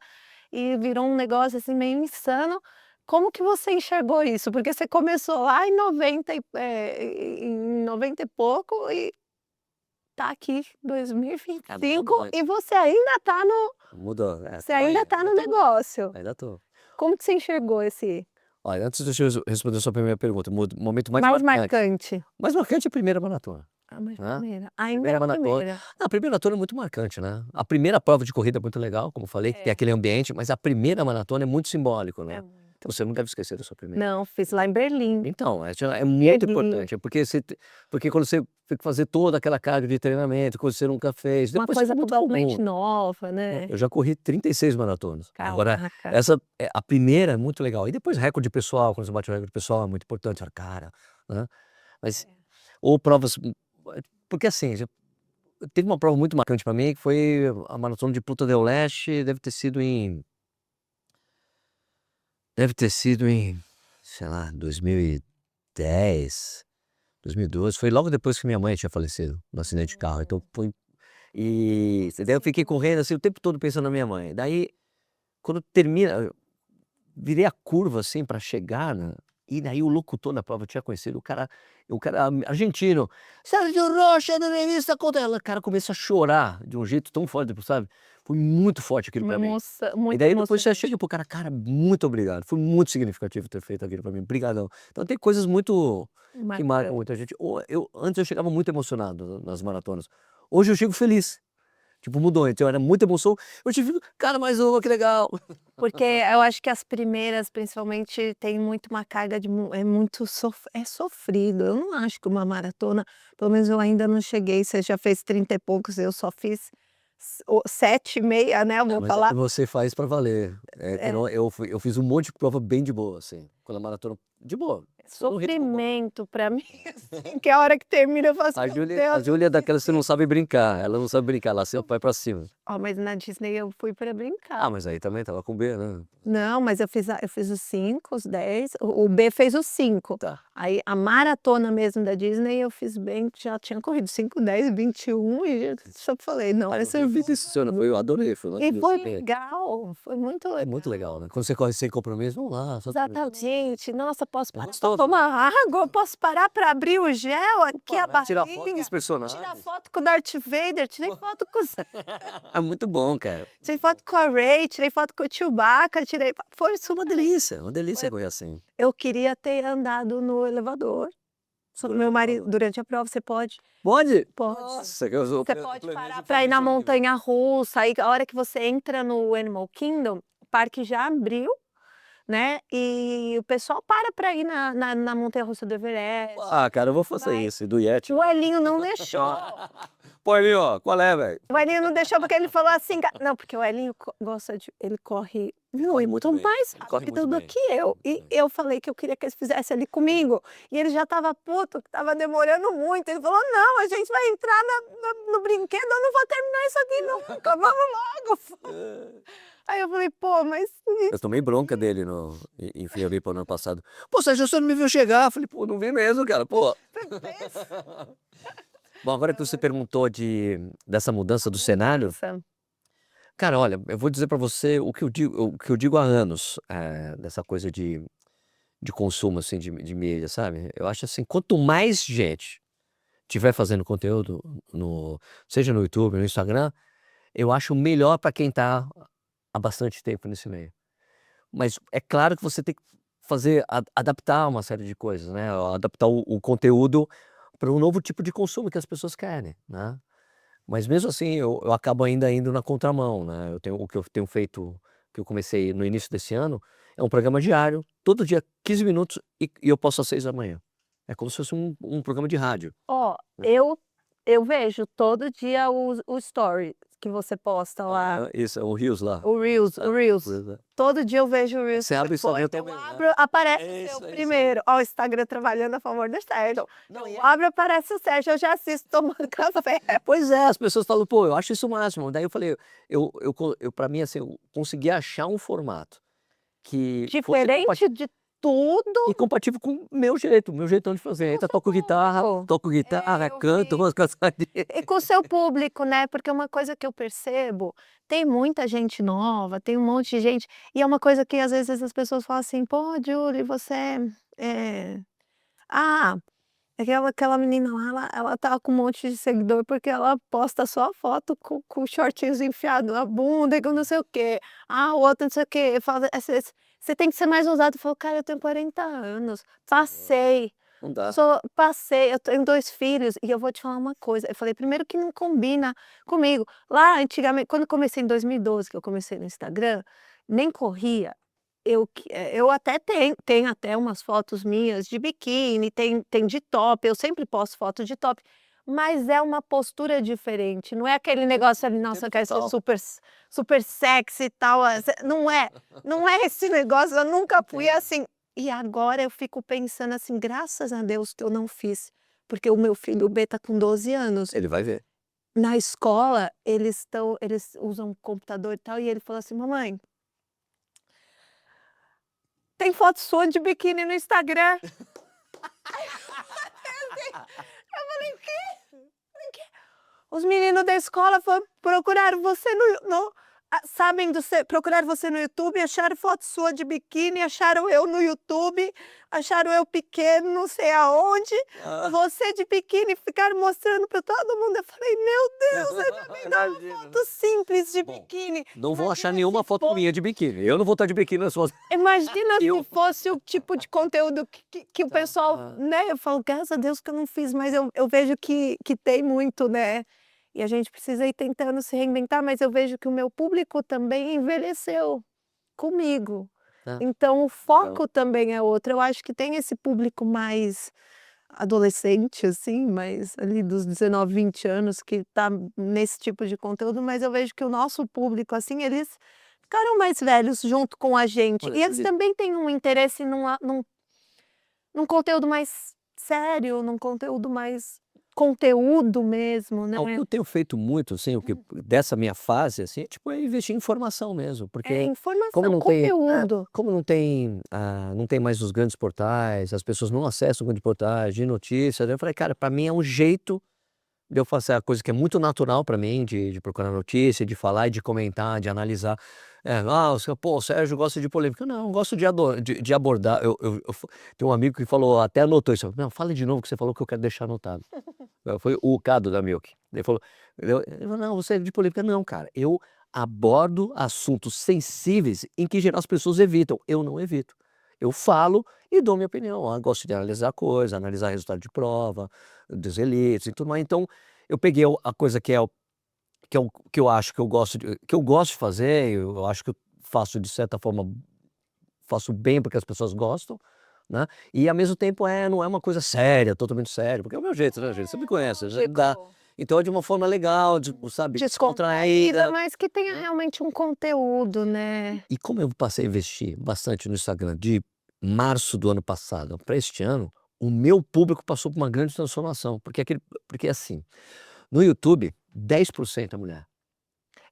Speaker 1: e virou um negócio, assim, meio insano. Como que você enxergou isso? Porque você começou lá em 90 e pouco e tá aqui
Speaker 2: É, mudou
Speaker 1: 2025
Speaker 2: muito.
Speaker 1: e você ainda tá no
Speaker 2: Mudou,
Speaker 1: você
Speaker 2: tamo
Speaker 1: ainda
Speaker 2: aí,
Speaker 1: tá no negócio.
Speaker 2: ainda tô.
Speaker 1: Como que você enxergou esse
Speaker 2: Olha, antes deixa eu responder a sua primeira pergunta, o momento mais
Speaker 1: mais
Speaker 2: marcante.
Speaker 1: marcante?
Speaker 2: Mais marcante é a primeira maratona,
Speaker 1: Ah, mas
Speaker 2: né.
Speaker 1: primeira. Ainda é
Speaker 2: Primeira
Speaker 1: a
Speaker 2: maratona
Speaker 1: primeira.
Speaker 2: a primeira maratona é muito marcante, né. A primeira prova de corrida é muito legal, como eu falei, que tem
Speaker 1: É,
Speaker 2: aquele ambiente, mas a primeira maratona é muito simbólico,
Speaker 1: é
Speaker 2: né.
Speaker 1: muito.
Speaker 2: Então você não deve esquecer da sua primeira.
Speaker 1: Não, fiz lá em Berlim.
Speaker 2: Então, é muito
Speaker 1: Berlim,
Speaker 2: importante, porque quando você tem que fazer toda aquela carga de treinamento, coisa que você nunca fez,
Speaker 1: uma
Speaker 2: depois fica
Speaker 1: coisa
Speaker 2: muito comum.
Speaker 1: totalmente nova, né.
Speaker 2: Eu já corri 36 maratonas. Agora,
Speaker 1: Caraca.
Speaker 2: essa a primeira é muito legal. E depois recorde pessoal, quando você bate o recorde pessoal é muito importante, fala: "Cara", né. Mas ou provas, porque assim, teve uma prova muito marcante pra mim que foi a maratona de Punta del Este, deve ter sido em, sei lá, 2010, 2012, foi logo depois que minha mãe tinha falecido no acidente de carro, então
Speaker 1: Hum.
Speaker 2: foi daí eu fiquei correndo, assim, o tempo todo pensando na minha mãe. Daí, quando termina, virei a curva, assim, pra chegar e daí o locutor da prova eu tinha conhecido, o cara argentino: "Sérgio Rocha da revista Contra", o cara começou a chorar de um jeito tão forte, sabe. Foi muito forte aquilo
Speaker 1: Uma
Speaker 2: pra mim.
Speaker 1: emoção
Speaker 2: E
Speaker 1: muito
Speaker 2: daí depois você
Speaker 1: emocionante.
Speaker 2: chega pro cara: "Cara, muito obrigado, foi muito significativo ter feito aquilo pra mim, obrigadão". Então tem coisas muito que marcam
Speaker 1: Marcante.
Speaker 2: muita gente. Antes eu chegava muito emocionado nas maratonas, hoje eu chego feliz, tipo, mudou, então era muita emoção, hoje eu fico: "Cara, mais uma, que legal".
Speaker 1: Porque eu acho que as primeiras, principalmente, tem muito uma carga de é muito sofrido. Eu não acho que uma maratona, pelo menos eu ainda não cheguei, você já fez 30 e poucos, eu só fiz 7,5, né, eu
Speaker 2: Ah,
Speaker 1: vou
Speaker 2: mas aí
Speaker 1: falar.
Speaker 2: você faz pra valer. Que
Speaker 1: É,
Speaker 2: não eu fiz um monte de prova bem de boa, assim, quando a maratona de boa.
Speaker 1: Sofrimento pra mim, assim, que a hora que termina eu falo assim:
Speaker 2: A
Speaker 1: "Meu
Speaker 2: Júlia
Speaker 1: Deus do
Speaker 2: é daquelas que não sabe brincar, ela não sabe brincar, ela sempre vai pra cima.
Speaker 1: Ó, mas na Disney eu fui pra brincar.
Speaker 2: Ah, mas aí também estava com B, né.
Speaker 1: Não, mas eu fiz os 5, os 10, o B fez os 5.
Speaker 2: Tá.
Speaker 1: Aí a maratona mesmo da Disney eu fiz bem, já tinha corrido 5, 10, 21 e só falei: "Não, essa
Speaker 2: Eu
Speaker 1: eu
Speaker 2: fiz
Speaker 1: vou".
Speaker 2: isso, eu adorei, foi
Speaker 1: E foi
Speaker 2: maravilhoso.
Speaker 1: legal, foi muito
Speaker 2: É
Speaker 1: legal.
Speaker 2: muito legal, né, quando você corre sem compromisso, vamos lá, só
Speaker 1: Exatamente. Nossa, posso parar pra
Speaker 2: gostoso.
Speaker 1: tomar água, posso parar pra abrir o gel aqui, a
Speaker 2: tirar foto com
Speaker 1: barrinha,
Speaker 2: os personagens.
Speaker 1: tirar foto com o Darth Vader, tirei foto com os
Speaker 2: É muito bom, cara.
Speaker 1: tirei foto com a Rey, tirei foto com o Chewbacca, tirei foi
Speaker 2: Uma
Speaker 1: super
Speaker 2: delícia, uma delícia
Speaker 1: foi
Speaker 2: correr assim.
Speaker 1: eu queria ter andado no elevador, só que meu marido durante a prova você pode
Speaker 2: Pode?
Speaker 1: pode.
Speaker 2: Nossa, que eu sou
Speaker 1: Você pode parar pra ir na montanha-russa, aí a hora que você entra no Animal Kingdom, o parque já abriu, né, e o pessoal para pra ir na montanha-russa do Everest.
Speaker 2: Ah, cara, eu vou fazer
Speaker 1: Vai.
Speaker 2: isso, do Yeti.
Speaker 1: O Elinho não deixou.
Speaker 2: Pô, ali, ó, qual é, velho?
Speaker 1: O Elinho não deixou porque ele falou assim não, porque o Elinho gosta de ele corre muito
Speaker 2: bem,
Speaker 1: mais
Speaker 2: ele corre
Speaker 1: rápido
Speaker 2: muito
Speaker 1: do
Speaker 2: bem.
Speaker 1: que eu. E eu falei que eu queria que eles fizessem ali comigo, e ele já estava puto, que estava demorando muito, ele falou: "Não, a gente vai entrar no brinquedo, eu não vou terminar isso aqui nunca, vamos logo". Aí eu falei: "Pô, mas
Speaker 2: Eu tomei bronca dele no em Floripa no ano passado. "Pô, Sérgio, você não me viu chegar?" Eu falei: "Pô, não vi mesmo, cara, pô". Bom, agora que você perguntou dessa mudança do cenário,
Speaker 1: Nossa,
Speaker 2: cara, olha, eu vou dizer pra você o que eu digo há anos, dessa coisa de consumo, assim, de mídia, sabe. Eu acho assim, quanto mais gente tiver fazendo conteúdo seja no YouTube, no Instagram, eu acho melhor pra quem tá há bastante tempo nesse meio. Mas é claro que você tem que fazer adaptar uma série de coisas, né, adaptar o conteúdo para um novo tipo de consumo que as pessoas querem, né. Mas mesmo assim eu acabo ainda indo na contramão, né, o que eu tenho feito, que eu comecei no início desse ano, é um programa diário, todo dia 15 minutos e eu posto às 6 da manhã. É como se fosse um programa de rádio,
Speaker 1: ó,
Speaker 2: né.
Speaker 1: eu vejo todo dia o story que você posta lá.
Speaker 2: Isso, é o Reels lá.
Speaker 1: O Reels.
Speaker 2: Pois é.
Speaker 1: Todo dia eu vejo o Reels
Speaker 2: Você
Speaker 1: que
Speaker 2: abre o
Speaker 1: você
Speaker 2: Instagram
Speaker 1: põe, eu
Speaker 2: também, né.
Speaker 1: abro, aparece
Speaker 2: É
Speaker 1: o seu
Speaker 2: isso, é isso.
Speaker 1: primeiro. Ó, o Instagram trabalhando a favor do Sérgio.
Speaker 2: Não,
Speaker 1: Eu abro, aparece o Sérgio, eu já assisto tomando café.
Speaker 2: Pois é, as pessoas falam: "Pô, eu acho isso o máximo". Daí eu falei, eu pra mim, assim, eu consegui achar um formato que fosse
Speaker 1: Diferente de tudo.
Speaker 2: compatível com o meu jeitão de fazer. Então
Speaker 1: Público.
Speaker 2: toco guitarra,
Speaker 1: Eu
Speaker 2: canto,
Speaker 1: vi.
Speaker 2: umas canções.
Speaker 1: E com o seu público, né, porque uma coisa que eu percebo, tem muita gente nova, tem um monte de gente e é uma coisa que às vezes as pessoas falam assim: "Pô, Julie, você é ah, aquela menina lá, ela tá com um monte de seguidor porque ela posta só foto com shortinhos enfiado na bunda e com não sei o quê. Ah, o outro não sei o quê". Eu falo: Você tem que ser mais ousado". Eu falo: "Cara, eu tenho 40 anos, passei,
Speaker 2: Não dá.
Speaker 1: eu tenho 2 filhos e eu vou te falar uma coisa". Eu falei: "Primeiro que não combina comigo". Lá antigamente quando eu comecei em 2012, que eu comecei no Instagram, nem corria, eu até tenho até umas fotos minhas de biquíni, tem de top, eu sempre posto foto de top, mas é uma postura diferente, não é aquele negócio ali: "Nossa, eu quero ser
Speaker 2: Total.
Speaker 1: super sexy e tal", não é esse negócio, eu nunca fui assim. E agora eu fico pensando assim: "Graças a Deus que eu não fiz", porque o meu filho, o B, tá com 12 anos.
Speaker 2: Ele vai ver.
Speaker 1: Na escola, eles usam computador e tal, e ele falou assim: "Mamãe, tem foto sua de biquíni no Instagram". Eu falei: "O quê? O quê?". Os meninos da escola procuraram você sabem do seu procuraram você no YouTube, acharam foto sua de biquíni, acharam eu no YouTube, acharam eu pequeno não sei aonde,
Speaker 2: Ah.
Speaker 1: você de biquíni, ficaram mostrando para todo mundo. Eu falei: "Meu Deus, ainda me dá uma
Speaker 2: Imagina, né.
Speaker 1: foto simples de
Speaker 2: Bom,
Speaker 1: biquíni".
Speaker 2: não vão achar
Speaker 1: Imagina
Speaker 2: nenhuma
Speaker 1: se
Speaker 2: foto
Speaker 1: fosse
Speaker 2: minha de biquíni. Eu não vou estar de biquíni nas fotos.
Speaker 1: Imagina se
Speaker 2: Eu
Speaker 1: fosse o tipo de conteúdo que o pessoal,
Speaker 2: Ah.
Speaker 1: né, eu falo: "Graças a Deus que eu não fiz", mas eu vejo que tem muito, né, e a gente precisa ir tentando se reinventar, mas eu vejo que o meu público também envelheceu comigo.
Speaker 2: Tá,
Speaker 1: Então o
Speaker 2: legal.
Speaker 1: foco também é outro. Eu acho que tem esse público mais adolescente, assim, mais ali dos 19, 20 anos que tá nesse tipo de conteúdo, mas eu vejo que o nosso público, assim, eles ficaram mais velhos junto com a gente.
Speaker 2: Olha,
Speaker 1: E eles
Speaker 2: Julie,
Speaker 1: também têm um interesse num conteúdo mais sério, num conteúdo mais conteúdo mesmo, né.
Speaker 2: O que eu tenho feito muito, assim, o que dessa minha fase, assim, tipo, é investir em informação mesmo,
Speaker 1: É
Speaker 2: porque como
Speaker 1: informação,
Speaker 2: não tem
Speaker 1: conteúdo.
Speaker 2: como não tem mais os grandes portais, as pessoas não acessam grandes portais de notícias, eu falei: "Cara, para mim é um jeito de eu fazer a coisa que é muito natural para mim, de procurar notícia, de falar e de comentar, de analisar. O seu pô, o Sérgio gosta de polêmica. Não, eu gosto de abordar. Tem um amigo que falou, até anotou isso. Não, fala de novo que você falou que eu quero deixar anotado. Foi o Cado da Milk. Ele falou, ele falou, não, você é de polêmica. Não, cara, eu abordo assuntos sensíveis em que geral as pessoas evitam. Eu não evito. Eu falo e dou minha opinião. Gosto de analisar coisa, analisar resultado de prova, dos elites e tudo mais. Então, eu peguei a coisa que eu acho que eu gosto de fazer, eu acho que eu faço de certa forma, faço bem porque as pessoas gostam, né, e ao mesmo tempo não é uma coisa séria, totalmente séria, porque é o meu jeito, né, gente, você me conhece, já dá.
Speaker 1: Lógico.
Speaker 2: Então é de uma forma legal, tipo, sabe,
Speaker 1: Descontraída,
Speaker 2: descontraída,
Speaker 1: mas que tenha
Speaker 2: né.
Speaker 1: realmente um conteúdo, né.
Speaker 2: E como eu passei a investir bastante no Instagram de março do ano passado para este ano, o meu público passou por uma grande transformação, porque assim, no YouTube 10% é mulher.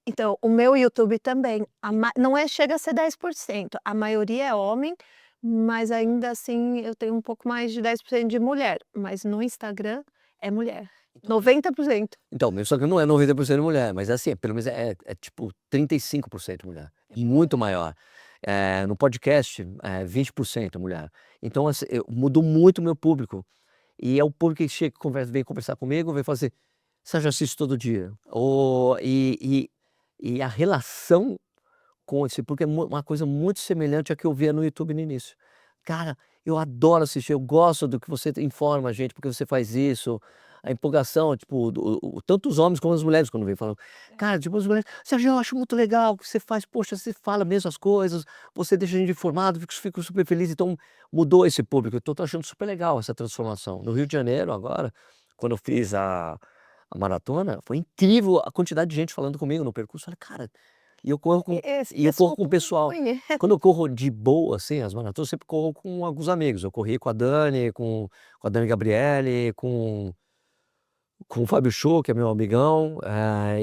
Speaker 1: Então, o meu YouTube também, a ma não é chega a ser 10%, a maioria é homem, mas ainda assim eu tenho um pouco mais de 10% de mulher, mas no Instagram é mulher, 90%.
Speaker 2: Então, meu Instagram não é 90% mulher, mas assim, pelo menos é tipo 35% mulher, muito maior. No podcast, 20% mulher. Então, assim, mudou muito o meu público. E é o público que chega, vem conversar comigo, vem fazer: "Você já assiste todo dia?" E a relação com esse porque é uma coisa muito semelhante à que eu via no YouTube no início. "Cara, eu adoro assistir, eu gosto do que você informa a gente, porque você faz isso". A empolgação, tipo, tanto os homens como as mulheres quando vêm falam: "Cara", tipo, as mulheres: "Sérgio, eu acho muito legal o que você faz, poxa, você fala mesmo as coisas, você deixa a gente informado, fico super feliz". Então mudou esse público, então eu tô achando super legal essa transformação. No Rio de Janeiro agora, quando eu fiz a maratona, foi incrível a quantidade de gente falando comigo no percurso, olha, cara, e eu corro com
Speaker 1: Esse
Speaker 2: e eu corro
Speaker 1: pessoal
Speaker 2: com o
Speaker 1: que não
Speaker 2: pessoal.
Speaker 1: conhece.
Speaker 2: Quando eu corro de boa, assim, as maratonas, eu sempre corro com alguns amigos. Eu corri com a Dani, com a Dani Gabriele, com o Fábio Show, que é meu amigão,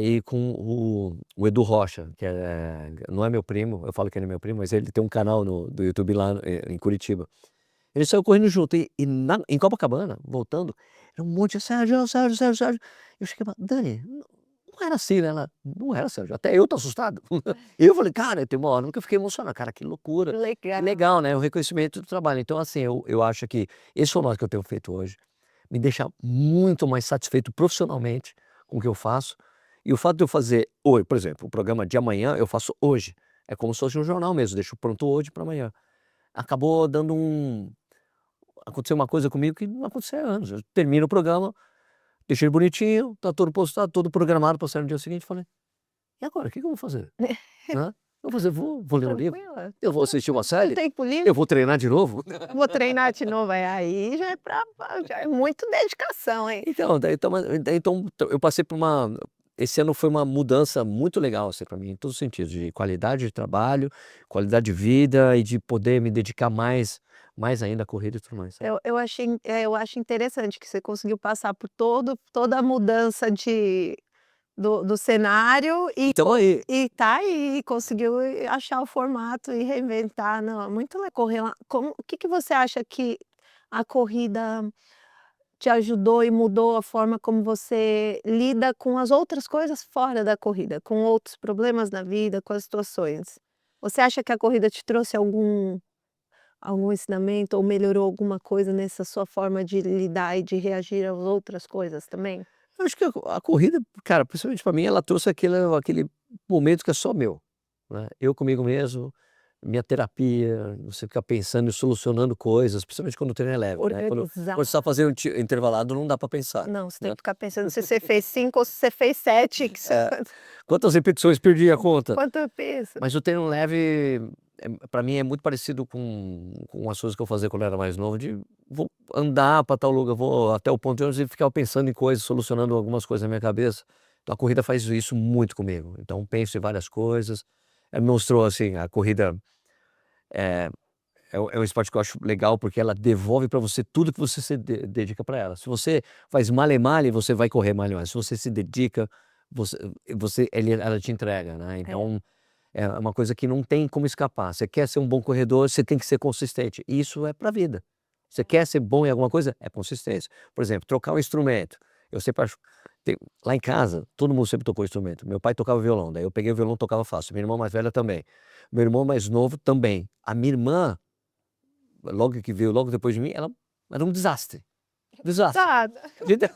Speaker 2: e com o Edu Rocha, que não é meu primo, eu falo que ele é meu primo, mas ele tem um canal do YouTube lá em Curitiba. Ele saiu correndo junto em Copacabana, voltando, era um monte de "Sérgio, Sérgio, Sérgio, Sérgio". Eu cheguei e falei: "Dani, não era assim, né?" Ela: "Não era, Sérgio", até eu tô assustado. E eu falei: "Cara", tem uma hora que eu fiquei emocionado, cara, que loucura, que
Speaker 1: Legal.
Speaker 2: legal, né, o reconhecimento do trabalho. Então, assim, eu acho que esse formato que eu tenho feito hoje me deixa muito mais satisfeito profissionalmente com o que eu faço, e o fato de eu fazer hoje, por exemplo, o programa de amanhã eu faço hoje, é como se fosse um jornal mesmo, deixo pronto hoje para amanhã. Acabou dando aconteceu uma coisa comigo que não acontecia há anos, eu termino o programa, deixei bonitinho, tá todo postado, todo programado para sair no dia seguinte, falei: "E agora, o que que eu vou fazer?", né. Eu vou fazer vou ler um livro?
Speaker 1: Tranquila,
Speaker 2: Eu vou assistir uma
Speaker 1: com
Speaker 2: série?
Speaker 1: tempo livre,
Speaker 2: Eu vou treinar de novo?
Speaker 1: vou treinar de novo, aí já é muito dedicação, hein.
Speaker 2: Então, eu passei por uma esse ano foi uma mudança muito legal, assim, para mim, em todos os sentidos, de qualidade de trabalho, qualidade de vida e de poder me dedicar mais ainda à corrida e tudo mais, sabe.
Speaker 1: Eu acho interessante que você conseguiu passar por toda a mudança do cenário
Speaker 2: Então aí
Speaker 1: e tá aí, conseguiu achar o formato e reinventar. Não, é muito le correla como o que que você acha que a corrida te ajudou e mudou a forma como você lida com as outras coisas fora da corrida, com outros problemas na vida, com as situações? Você acha que a corrida te trouxe algum ensinamento ou melhorou alguma coisa nessa sua forma de lidar e de reagir às outras coisas também?
Speaker 2: eu acho que a corrida, cara, principalmente para mim, ela trouxe aquele momento que é só meu, né, eu comigo mesmo, minha terapia, você ficar pensando e solucionando coisas, principalmente quando o treino é leve, né,
Speaker 1: Organizar.
Speaker 2: quando você tá fazendo intervalado não dá para pensar,
Speaker 1: Não, você tem
Speaker 2: né.
Speaker 1: que ficar pensando se você fez 5 ou se você fez 7 que você
Speaker 2: É. Quantas repetições, perdi a conta.
Speaker 1: quanto eu penso.
Speaker 2: Mas o treino leve, pra mim é muito parecido com as coisas que eu fazia quando eu era mais novo, de vou andar para tal lugar, vou até o ponto de ficar pensando em coisas, solucionando algumas coisas na minha cabeça. Então a corrida faz isso muito comigo. Então penso em várias coisas. Mostrou assim, a corrida, eh é um esporte que eu acho legal, porque ela devolve para você tudo que você se dedica para ela. Se você faz male-male, você vai correr male-male. Se você se dedica, você ela te entrega, né.
Speaker 1: É.
Speaker 2: Então, é uma coisa que não tem como escapar. Você quer ser um bom corredor, você tem que ser consistente. E isso é para a vida. Você quer ser bom em alguma coisa? É consistência. Por exemplo, trocar um instrumento. Eu sempre acho lá em casa, todo mundo sempre tocou instrumento. Meu pai tocava violão, daí eu peguei o violão, tocava fácil. Minha irmã mais velha também. Meu irmão mais novo também. A minha irmã, logo que veio logo depois de mim, ela era um desastre. Desastre.
Speaker 1: Nada.
Speaker 2: Gente,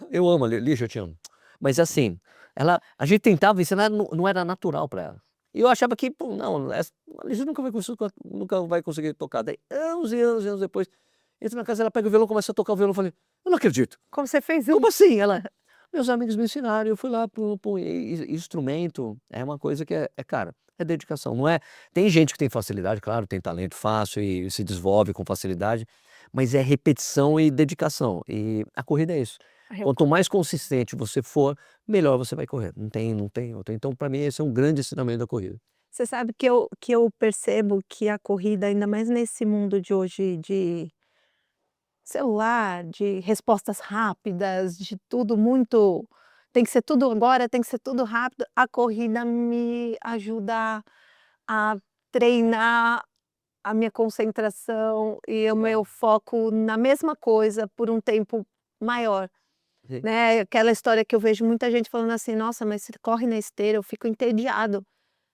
Speaker 2: eu amo a Lígia, eu te amo. Mas assim, a gente tentava ensinar, não era natural para ela. E eu achava que, pô, não, a Lígia nunca vai conseguir tocar. Daí, anos e anos e anos depois, entra na casa, ela pega o violão, começa a tocar o violão. Eu falei, eu não acredito.
Speaker 1: Como você fez
Speaker 2: Como assim? Meus amigos me ensinaram, eu fui lá pro instrumento, é uma coisa que cara, é dedicação, não é. Tem gente que tem facilidade, claro, tem talento fácil e se desenvolve com facilidade, mas é repetição e dedicação, e a corrida é isso. Quanto mais consistente você for, melhor você vai correr, não tem outra. Então, para mim, esse é um grande ensinamento da corrida.
Speaker 1: Você sabe que eu percebo que a corrida, ainda mais nesse mundo de hoje de celular, de respostas rápidas, de tudo muito tem que ser tudo agora, tem que ser tudo rápido, a corrida me ajuda a treinar a minha concentração e o meu foco na mesma coisa por um tempo maior,
Speaker 2: Sim.
Speaker 1: né. Aquela história que eu vejo muita gente falando assim: "Nossa, mas você corre na esteira, eu fico entediado".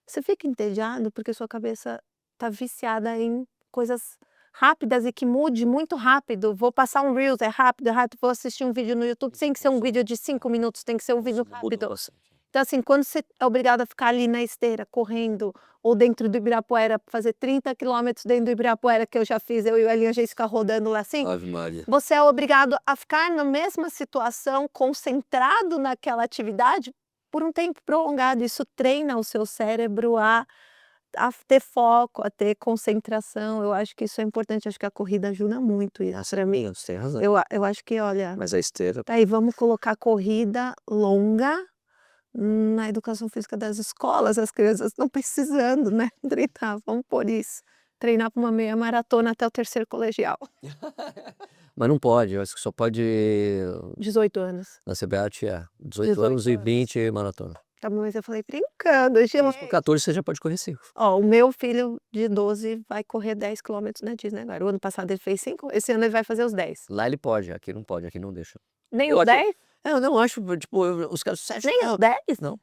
Speaker 1: Você fica entediado porque sua cabeça está viciada em coisas rápidas e que mude muito rápido. Vou passar um reels, é rápido, vou assistir um vídeo no YouTube, tem que ser um vídeo de 5 minutos, tem que ser um vídeo
Speaker 2: Isso mudou
Speaker 1: rápido.
Speaker 2: bastante.
Speaker 1: Então, assim, quando você é obrigado a ficar ali na esteira, correndo, ou dentro do Ibirapuera, fazer 30 quilômetros dentro do Ibirapuera, que eu já fiz, eu e o Elinho, a gente fica rodando lá assim,
Speaker 2: Ave Maria.
Speaker 1: você é obrigado a ficar na mesma situação, concentrado naquela atividade, por um tempo prolongado. Isso treina o seu cérebro a ter foco, a ter concentração. Eu acho que isso é importante, acho que a corrida ajuda muito isso
Speaker 2: Essa
Speaker 1: pra mim.
Speaker 2: você tem razão.
Speaker 1: Eu acho que, olha,
Speaker 2: Mas a esteira
Speaker 1: tá aí, vamos colocar corrida longa na educação física das escolas, as crianças estão precisando, né, treinar, vamos pôr isso, treinar para uma meia maratona até o terceiro colegial.
Speaker 2: mas não pode, eu acho que só pode
Speaker 1: 18 anos.
Speaker 2: na CBAT 18
Speaker 1: 18
Speaker 2: anos e
Speaker 1: anos.
Speaker 2: 20 maratona.
Speaker 1: Tá bom, mas eu falei brincando,
Speaker 2: Mas
Speaker 1: gente.
Speaker 2: com 14 você já pode correr 5.
Speaker 1: Ó, o meu filho de 12 vai correr 10 quilômetros na Disney agora. O ano passado ele fez 5, esse ano ele vai fazer os 10.
Speaker 2: Lá ele pode, aqui não pode, aqui não deixa.
Speaker 1: Nem
Speaker 2: Eu
Speaker 1: os
Speaker 2: acho
Speaker 1: 10?
Speaker 2: eu não acho, tipo, os caras: "Sérgio,
Speaker 1: Nem
Speaker 2: não".
Speaker 1: os 10?
Speaker 2: Não.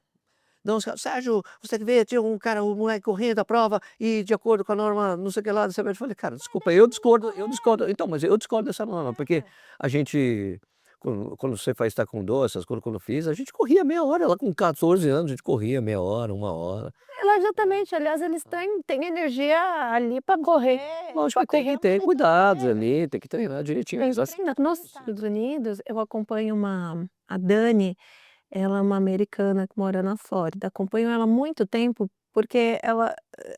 Speaker 2: Não, os caras: "Sérgio, você tem que ver, tinha um cara, um moleque correndo a prova e de acordo com a norma não sei o que lá da CBAT", eu falei: "Cara, desculpa, eu discordo". Então, mas eu discordo dessa norma, porque a gente quando você faz taekwondo, essas coisas, quando eu fiz, a gente corria meia hora, lá com 14 anos a gente corria meia hora, 1 hora.
Speaker 1: Ela exatamente, aliás, eles têm energia ali para correr,
Speaker 2: Lógico que
Speaker 1: para
Speaker 2: tem que
Speaker 1: correr
Speaker 2: ter
Speaker 1: muito.
Speaker 2: cuidados ali, tem que treinar direitinho.
Speaker 1: Tem que treinar. Nos Estados Unidos, eu acompanho a Dani, ela é uma americana que mora na Flórida, acompanho ela há muito tempo, porque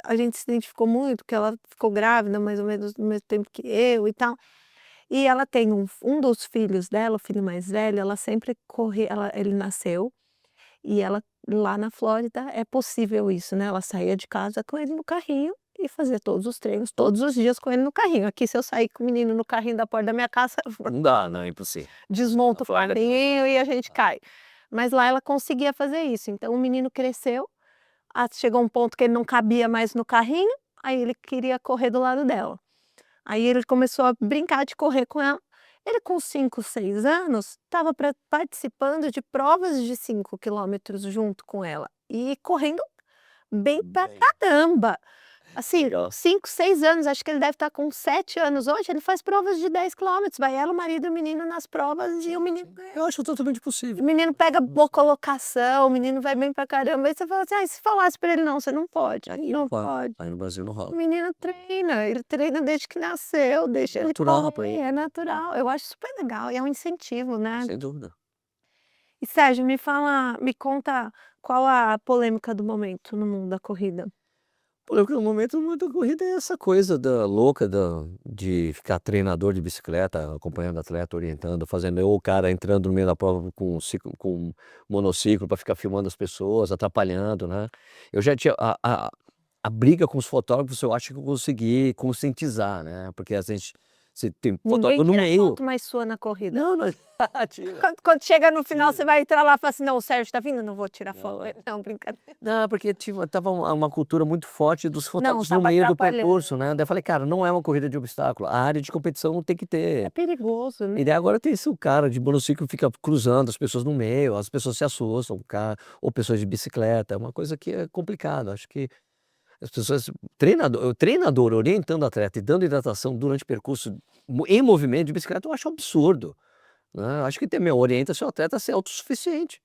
Speaker 1: a gente se identificou muito, porque ela ficou grávida mais ou menos no mesmo tempo que eu e tal, e ela tem um dos filhos dela, o filho mais velho, ela sempre ele nasceu, e ela lá na Flórida é possível isso, né, ela saía de casa com ele no carrinho e fazia todos os treinos, todos os dias com ele no carrinho. Aqui, se eu sair com o menino no carrinho da porta da minha casa,
Speaker 2: Não dá, não, é impossível.
Speaker 1: desmonta o
Speaker 2: Flórida
Speaker 1: carrinho e a gente cai. Mas lá ela conseguia fazer isso, então o menino cresceu, chegou um ponto que ele não cabia mais no carrinho, aí ele queria correr do lado dela. Aí ele começou a brincar de correr com ela. Ele com 5, 6 anos, estava participando de provas de 5 quilômetros junto com ela, e correndo bem pra
Speaker 2: Bem.
Speaker 1: caramba. Assim,
Speaker 2: Legal.
Speaker 1: 5, 6 anos, acho que ele deve estar com 7 anos hoje, ele faz provas de 10 quilômetros, vai ela, o marido e o menino nas provas e o menino ganha.
Speaker 2: Eu acho totalmente
Speaker 1: O
Speaker 2: possível.
Speaker 1: menino pega boa colocação, o menino vai bem pra caramba, aí você fala assim: "Ai, se falasse pra ele: 'Não, você não pode'", aí não pode.
Speaker 2: Aí no Brasil não
Speaker 1: O
Speaker 2: rola.
Speaker 1: menino treina, ele treina desde que nasceu, deixa ele
Speaker 2: Natural pra
Speaker 1: correr,
Speaker 2: ele.
Speaker 1: é natural. Eu acho super legal e é um incentivo, né.
Speaker 2: Sem dúvida.
Speaker 1: E Sérgio, me conta qual a polêmica do momento no mundo da corrida?
Speaker 2: Pô, no momento muita corrida é essa coisa da louca de ficar treinador de bicicleta, acompanhando atleta, orientando, fazendo ou o cara entrando no meio da prova com monociclo para ficar filmando as pessoas, atrapalhando, né. Eu já tinha a briga com os fotógrafos eu acho que eu consegui conscientizar, né, porque a gente você tem
Speaker 1: Ninguém
Speaker 2: fotógrafo no
Speaker 1: tira
Speaker 2: meio.
Speaker 1: foto mais sua na corrida.
Speaker 2: Não, não tira.
Speaker 1: Quando chega no final,
Speaker 2: Tira.
Speaker 1: você vai entrar lá e fala assim: "Não, o Sérgio tá vindo? Não vou tirar foto".
Speaker 2: Não.
Speaker 1: Não, brincadeira.
Speaker 2: Não, porque tava uma cultura muito forte dos
Speaker 1: Não,
Speaker 2: fotógrafos no
Speaker 1: estava
Speaker 2: meio do
Speaker 1: atrapalhando.
Speaker 2: percurso, né, daí eu falei: "Cara, não é uma corrida de obstáculo, a área de competição tem que
Speaker 1: É
Speaker 2: ter".
Speaker 1: perigoso, né.
Speaker 2: E daí agora tem esse o cara de monociclo fica cruzando as pessoas no meio, as pessoas se assustam, ou pessoas de bicicleta, é uma coisa que é complicado, acho que as pessoas o treinador orientando o atleta e dando hidratação durante o percurso em movimento de bicicleta, eu acho absurdo, né, eu acho que orienta seu atleta a ser autossuficiente,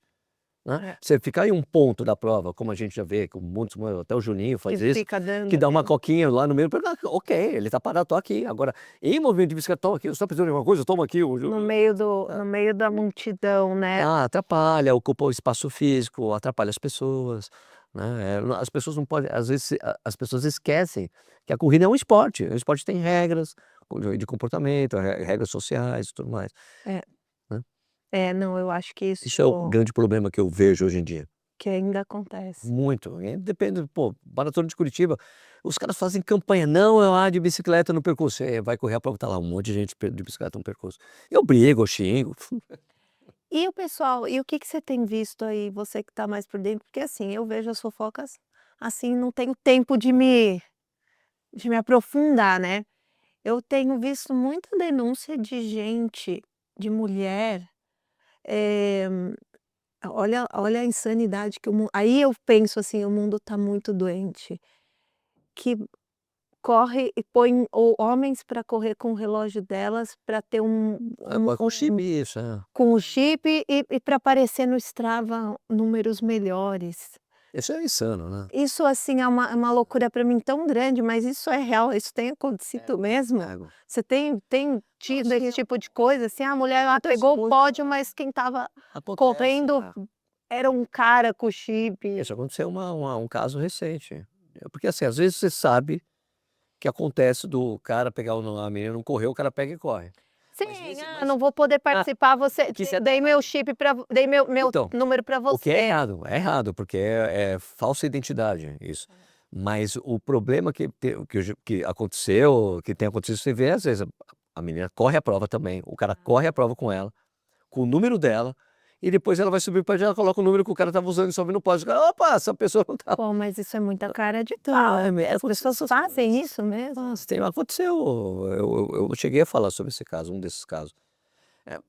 Speaker 2: né.
Speaker 1: É,
Speaker 2: Você ficar em um ponto da prova, como a gente já vê, com muitos até o Juninho
Speaker 1: que
Speaker 2: faz isso,
Speaker 1: fica
Speaker 2: que
Speaker 1: dando
Speaker 2: dá uma
Speaker 1: aquele
Speaker 2: coquinha lá no meio, ok, ele tá parado, tô aqui. Agora, em movimento de bicicleta, toma aqui, você tá precisando de alguma coisa? Toma aqui o
Speaker 1: no meio da multidão, né.
Speaker 2: atrapalha, ocupa o espaço físico, atrapalha as pessoas, né, as pessoas não podem às vezes as pessoas esquecem que a corrida é um esporte, o esporte tem regras de comportamento, regras sociais e tudo mais,
Speaker 1: É,
Speaker 2: né.
Speaker 1: é, não, eu acho que
Speaker 2: Isso é o
Speaker 1: isso
Speaker 2: grande problema que eu vejo hoje em dia.
Speaker 1: que ainda acontece.
Speaker 2: Muito, depende, pô, maratona de Curitiba, os caras fazem campanha: "Não, eu ando de bicicleta no percurso", vai correr a prova, tá lá um monte de gente de bicicleta no percurso. Eu brigo, eu xingo.
Speaker 1: E o pessoal e o que que você tem visto aí, você que está mais por dentro? Porque, assim, eu vejo as fofocas, assim, não tenho tempo de me aprofundar, né. Eu tenho visto muita denúncia de gente, de mulher, eh, olha a insanidade que o mundo aí eu penso assim: "O mundo está muito doente", que corre e põe o homens para correr com o relógio delas para ter
Speaker 2: Agora com chip isso, é.
Speaker 1: com o chip e pra aparecer no Strava números melhores.
Speaker 2: Isso é insano, né.
Speaker 1: Isso, assim, é uma loucura para mim tão grande, mas isso é real, isso tem acontecido mesmo?
Speaker 2: Ego.
Speaker 1: Você tem tido
Speaker 2: Sim,
Speaker 1: esse tipo de coisa, assim, a mulher lá
Speaker 2: acontece
Speaker 1: pegou o
Speaker 2: muito.
Speaker 1: pódio, mas quem estava
Speaker 2: Acontece,
Speaker 1: correndo era um cara com chip.
Speaker 2: Isso aconteceu um caso recente. Porque, assim, às vezes você sabe que acontece do cara pegar a menina não correu, o cara pega e corre. Mas
Speaker 1: Sim,
Speaker 2: nesse
Speaker 1: não vou poder
Speaker 2: ah,
Speaker 1: participar, você
Speaker 2: que você
Speaker 1: dei meu chip para dei meu
Speaker 2: então,
Speaker 1: número para
Speaker 2: o que
Speaker 1: você.
Speaker 2: é errado, porque é falsa identidade isso. Mas o problema que aconteceu, que tem acontecido, você vê às vezes a menina corre a prova também, o cara corre a prova com ela, com o número dela, e depois ela vai subir para ela coloca o número que o cara estava usando e sobe no pódio, o cara: "Opa, essa pessoa não tá".
Speaker 1: Pô, mas isso é muita cara de pau. As
Speaker 2: Aconteceu
Speaker 1: pessoas
Speaker 2: essas
Speaker 1: fazem
Speaker 2: coisas.
Speaker 1: isso mesmo?
Speaker 2: Nossa, aconteceu, eu cheguei a falar sobre esse caso, um desses casos.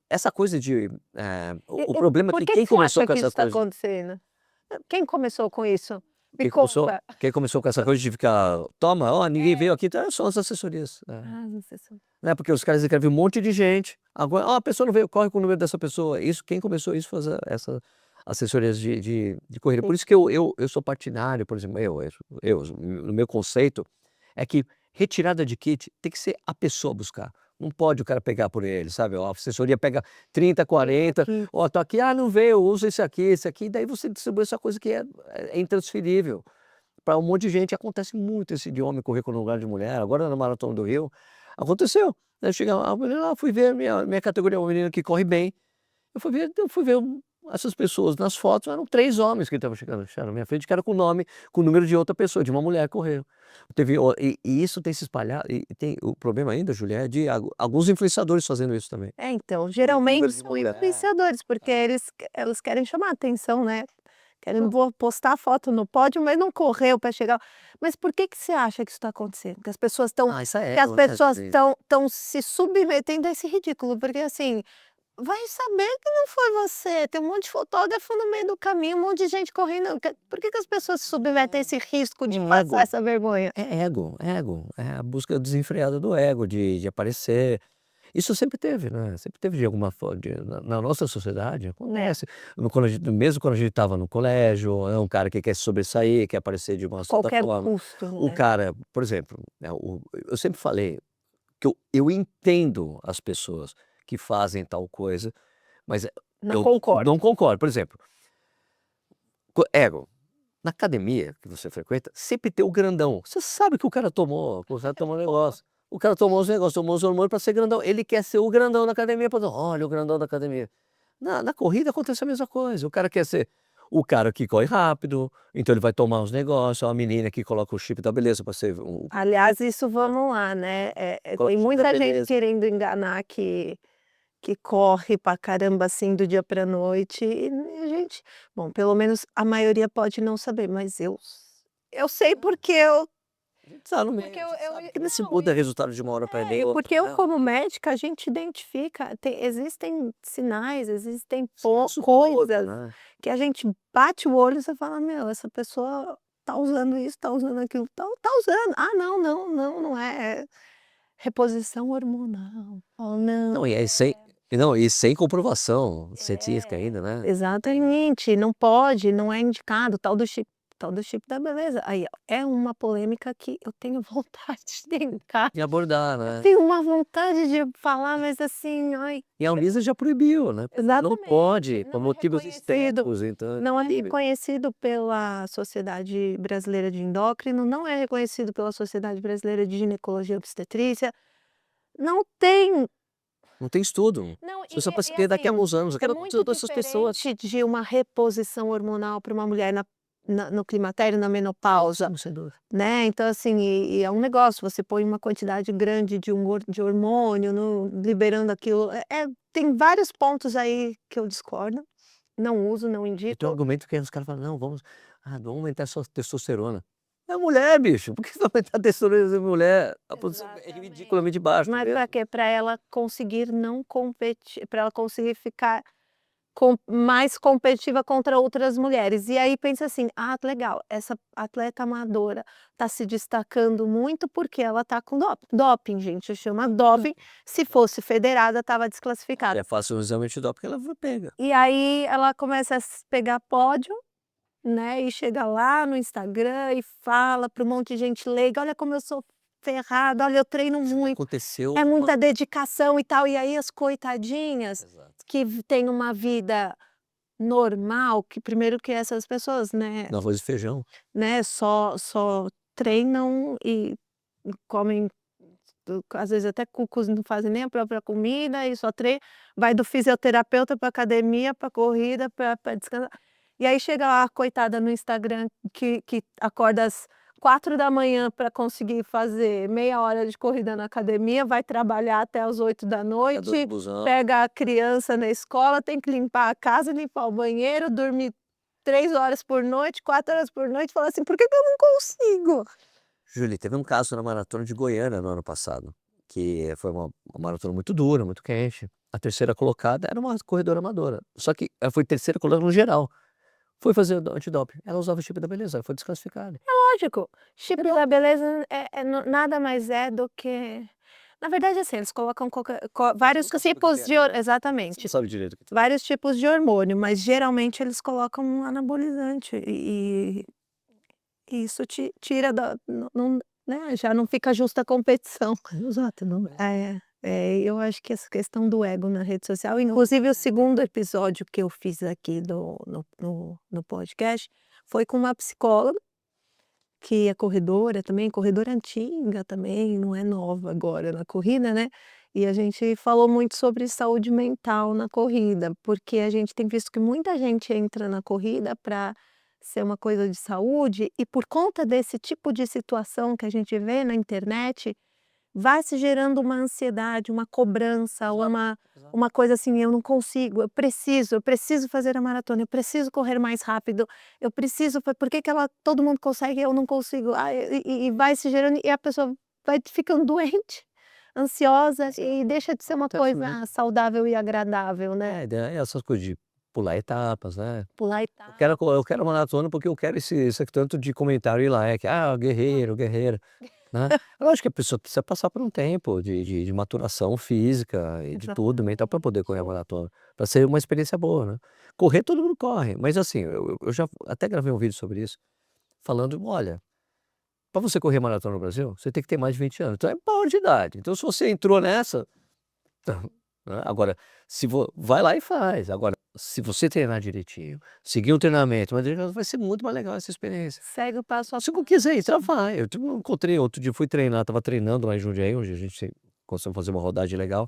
Speaker 2: Essa coisa de, o
Speaker 1: E
Speaker 2: problema é
Speaker 1: por
Speaker 2: que
Speaker 1: que que
Speaker 2: quem
Speaker 1: você
Speaker 2: começou
Speaker 1: acha
Speaker 2: com
Speaker 1: que isso
Speaker 2: essa
Speaker 1: está
Speaker 2: coisa
Speaker 1: acontecendo? Quem começou com isso? Me
Speaker 2: Quem começou
Speaker 1: conta.
Speaker 2: quem começou com essa coisa de ficar: "Toma, ó, ninguém veio
Speaker 1: É.
Speaker 2: aqui", então são as assessorias.
Speaker 1: Ah, não sei se
Speaker 2: Né, porque os caras escrevem um monte de gente, agora: "Ó, a pessoa não veio, corre com o número dessa pessoa". Isso quem começou isso foi essa assessorias de corrida.
Speaker 1: sim.
Speaker 2: Por isso que eu sou partidário, por exemplo, no meu conceito, é que retirada de kit tem que ser a pessoa buscar. Não pode o cara pegar por ele, sabe, a assessoria pega 30,
Speaker 1: Fica
Speaker 2: 40,
Speaker 1: aqui.
Speaker 2: "Ó, tô aqui, ah, não veio, usa esse aqui", daí você distribui essa coisa que é intransferível para um monte de gente. Acontece muito esse de homem correr com no lugar de mulher, agora na Maratona do Rio, aconteceu, né, chega a menina: "Ah, fui ver minha categoria, uma menina que corre bem", eu fui ver essas pessoas nas fotos, eram 3 homens que estavam chegando na minha frente, que era com o nome, com o número de outra pessoa, de uma mulher que correu. Teve o e isso tem se espalhado e tem o problema ainda, Julia, é de alguns influenciadores fazendo isso também.
Speaker 1: É, então,
Speaker 2: Correr com
Speaker 1: geralmente
Speaker 2: número de
Speaker 1: são
Speaker 2: mulher.
Speaker 1: influenciadores, porque elas querem chamar atenção, né, querem postar foto no pódio, mas não correu para chegar mas por que que você acha que isso está acontecendo?
Speaker 2: Isso é
Speaker 1: Que as
Speaker 2: ego, né,
Speaker 1: pessoas
Speaker 2: gente.
Speaker 1: estão se submetendo a esse ridículo, porque, assim, vai saber que não foi você, tem um monte de fotógrafo no meio do caminho, um monte de gente correndo, por que que as pessoas se submetem a esse risco de passar
Speaker 2: Ego.
Speaker 1: essa vergonha?
Speaker 2: É ego, é a busca desenfreada do ego, de aparecer. Isso sempre teve, né, sempre teve de alguma forma na nossa sociedade,
Speaker 1: Né,
Speaker 2: acontece. Quando a gente mesmo quando a gente estava no colégio, é um cara que quer se sobressair, quer aparecer de uma
Speaker 1: a
Speaker 2: certa
Speaker 1: qualquer
Speaker 2: forma.
Speaker 1: custo,
Speaker 2: O
Speaker 1: né.
Speaker 2: cara, por exemplo, né, eu sempre falei que eu entendo as pessoas que fazem tal coisa, mas
Speaker 1: Não
Speaker 2: eu
Speaker 1: concordo.
Speaker 2: não concordo. Por exemplo, ego. Na academia que você frequenta, sempre tem o grandão. Você sabe que o cara tomou um negócio. O cara tomou os negócios, tomou os hormônios para ser grandão. Ele quer ser o grandão da academia, pra olha o grandão da academia. Na corrida acontece a mesma coisa, o cara quer ser o cara que corre rápido, então ele vai tomar uns negócios, a menina que coloca o chip da beleza para ser
Speaker 1: Aliás, isso vamos lá, né,
Speaker 2: Coloca
Speaker 1: tem
Speaker 2: o chip da
Speaker 1: muita gente
Speaker 2: beleza.
Speaker 1: querendo enganar que corre pra caramba, assim, do dia pra noite e a gente bom, pelo menos a maioria pode não saber, mas eu sei porque eu
Speaker 2: A gente tá no meio,
Speaker 1: porque
Speaker 2: a gente
Speaker 1: eu
Speaker 2: sabe que não se
Speaker 1: não,
Speaker 2: muda resultado de uma hora para
Speaker 1: porque
Speaker 2: outra,
Speaker 1: eu
Speaker 2: né.
Speaker 1: como médica, a gente identifica, existem sinais, existem
Speaker 2: Isso todo,
Speaker 1: coisas
Speaker 2: né.
Speaker 1: que a gente bate o olho e você fala: "Meu, essa pessoa tá usando isso, tá usando aquilo, tá usando. Ah, não, não, não, não é reposição hormonal. Oh, não,
Speaker 2: Não, e sem comprovação científica ainda, né.
Speaker 1: exatamente, não pode, não é indicado, tal do chip da beleza". Aí, ó, é uma polêmica que eu tenho vontade de entrar.
Speaker 2: E abordar,
Speaker 1: Eu
Speaker 2: né.
Speaker 1: tenho uma vontade de falar, mas assim, ai,
Speaker 2: E a Anvisa já proibiu, né. Não
Speaker 1: exatamente,
Speaker 2: pode, por
Speaker 1: não é
Speaker 2: motivos
Speaker 1: reconhecido.
Speaker 2: estéticos, então
Speaker 1: Não é
Speaker 2: proíbe.
Speaker 1: reconhecido pela Sociedade Brasileira de Endócrino, não é reconhecido pela Sociedade Brasileira de Ginecologia e Obstetrícia, não tem.
Speaker 2: Não tem estudo.
Speaker 1: Não,
Speaker 2: Isso é só para se
Speaker 1: e
Speaker 2: ter daqui a
Speaker 1: assim,
Speaker 2: alguns anos, eu
Speaker 1: é
Speaker 2: quero
Speaker 1: muito
Speaker 2: todas essas pessoas.
Speaker 1: diferente de uma reposição hormonal para uma mulher no climatério, na menopausa,
Speaker 2: Sim, sem dúvida.
Speaker 1: né, então assim, e é um negócio, você põe uma quantidade grande de hormônio no liberando aquilo, tem vários pontos aí que eu discordo, não uso, não
Speaker 2: E tem um
Speaker 1: indico.
Speaker 2: argumento que os caras falam: "Não, vamos aumentar sua testosterona". É mulher, bicho, por que você vai aumentar a testosterona em mulher? A produção é
Speaker 1: Exatamente.
Speaker 2: ridiculamente baixa
Speaker 1: Mas para
Speaker 2: mesmo.
Speaker 1: quê? Para ela conseguir não competir, para ela conseguir ficar mais competitiva contra outras mulheres. E aí pensa assim: "Ah, legal, essa atleta amadora está se destacando muito porque ela está com doping, gente, chama doping, se fosse federada estava desclassificada".
Speaker 2: É fácil um exame antidoping que ela pega.
Speaker 1: E aí ela começa a pegar pódio, né, e chega lá no Instagram e fala para um monte de gente leiga: "Olha como eu sou ferrada, olha eu treino muito".
Speaker 2: Aconteceu
Speaker 1: É
Speaker 2: uma
Speaker 1: muita dedicação e tal, e aí as coitadinhas
Speaker 2: exato.
Speaker 1: que têm uma vida normal, que primeiro que essas pessoas, né,
Speaker 2: No arroz e feijão.
Speaker 1: só treinam e comem, às vezes até não fazem nem a própria comida e só vai do fisioterapeuta para academia, para corrida, para descansar. E aí chega lá a coitada no Instagram que acorda às 4 da manhã para conseguir fazer meia hora de corrida na academia, vai trabalhar até às 8 da noite,
Speaker 2: Pegador de busão.
Speaker 1: pega a criança na escola, tem que limpar a casa, limpar o banheiro, dormir 3 horas por noite, 4 horas por noite, fala assim: "Por que que eu não consigo?".
Speaker 2: Júlia, teve um caso na maratona de Goiânia no ano passado, que foi uma maratona muito dura, muito quente. A terceira colocada era uma corredora amadora, só que ela foi terceira colocada no geral. Foi fazer o antidoping, ela usava o chip da beleza, ela foi desclassificada.
Speaker 1: Lógico, chip
Speaker 2: É
Speaker 1: da
Speaker 2: doping.
Speaker 1: beleza nada mais é do que, na verdade, assim, eles colocam
Speaker 2: Você
Speaker 1: vários
Speaker 2: nunca sabe o que
Speaker 1: tipos
Speaker 2: tem ali, né. Você não
Speaker 1: exatamente,
Speaker 2: sabe direito o que tem.
Speaker 1: vários tipos de hormônio, mas geralmente eles colocam um anabolizante e isso te tira da não, né, já não fica justa a competição.
Speaker 2: Exato, não é.
Speaker 1: Eu acho que essa questão do ego na rede social, inclusive o segundo episódio que eu fiz aqui no podcast, foi com uma psicóloga que é corredora também, corredora antiga também, não é nova agora na corrida, né, e a gente falou muito sobre saúde mental na corrida, porque a gente tem visto que muita gente entra na corrida para ser uma coisa de saúde e por conta desse tipo de situação que a gente vê na internet, vai se gerando uma ansiedade, uma cobrança,
Speaker 2: Exato, exato.
Speaker 1: uma coisa assim: "Eu não consigo, eu preciso fazer a maratona, eu preciso correr mais rápido, eu preciso por que que ela todo mundo consegue e eu não consigo?". Ah, e vai se gerando e a pessoa vai ficando doente, ansiosa
Speaker 2: Exato.
Speaker 1: e deixa de ser uma
Speaker 2: Acontece mesmo.
Speaker 1: coisa saudável e agradável, né.
Speaker 2: É, a ideia é essas coisas de pular etapas, né.
Speaker 1: Pular
Speaker 2: Eu quero a maratona porque eu quero esse tanto de comentário e like, "Ah, guerreiro, guerreira", né. Eu acho que a pessoa precisa passar por um tempo de maturação física e de tudo, mental, para poder correr a
Speaker 1: exatamente.
Speaker 2: maratona, para ser uma experiência boa, né. Correr todo mundo corre, mas assim, eu já até gravei um vídeo sobre isso, falando: "Olha, para você correr maratona no Brasil, você tem que ter mais de 20 anos, então é maior de idade, então se você entrou nessa, né, agora, se vai lá e faz. Agora, se você treinar direitinho, seguir um treinamento, vai ser muito mais legal essa experiência.
Speaker 1: Segue o passo a
Speaker 2: Se não quiser ir,
Speaker 1: passo.
Speaker 2: você vai. Encontrei outro dia, fui treinar, estava treinando lá em Jundiaí, onde a gente conseguiu fazer uma rodagem legal.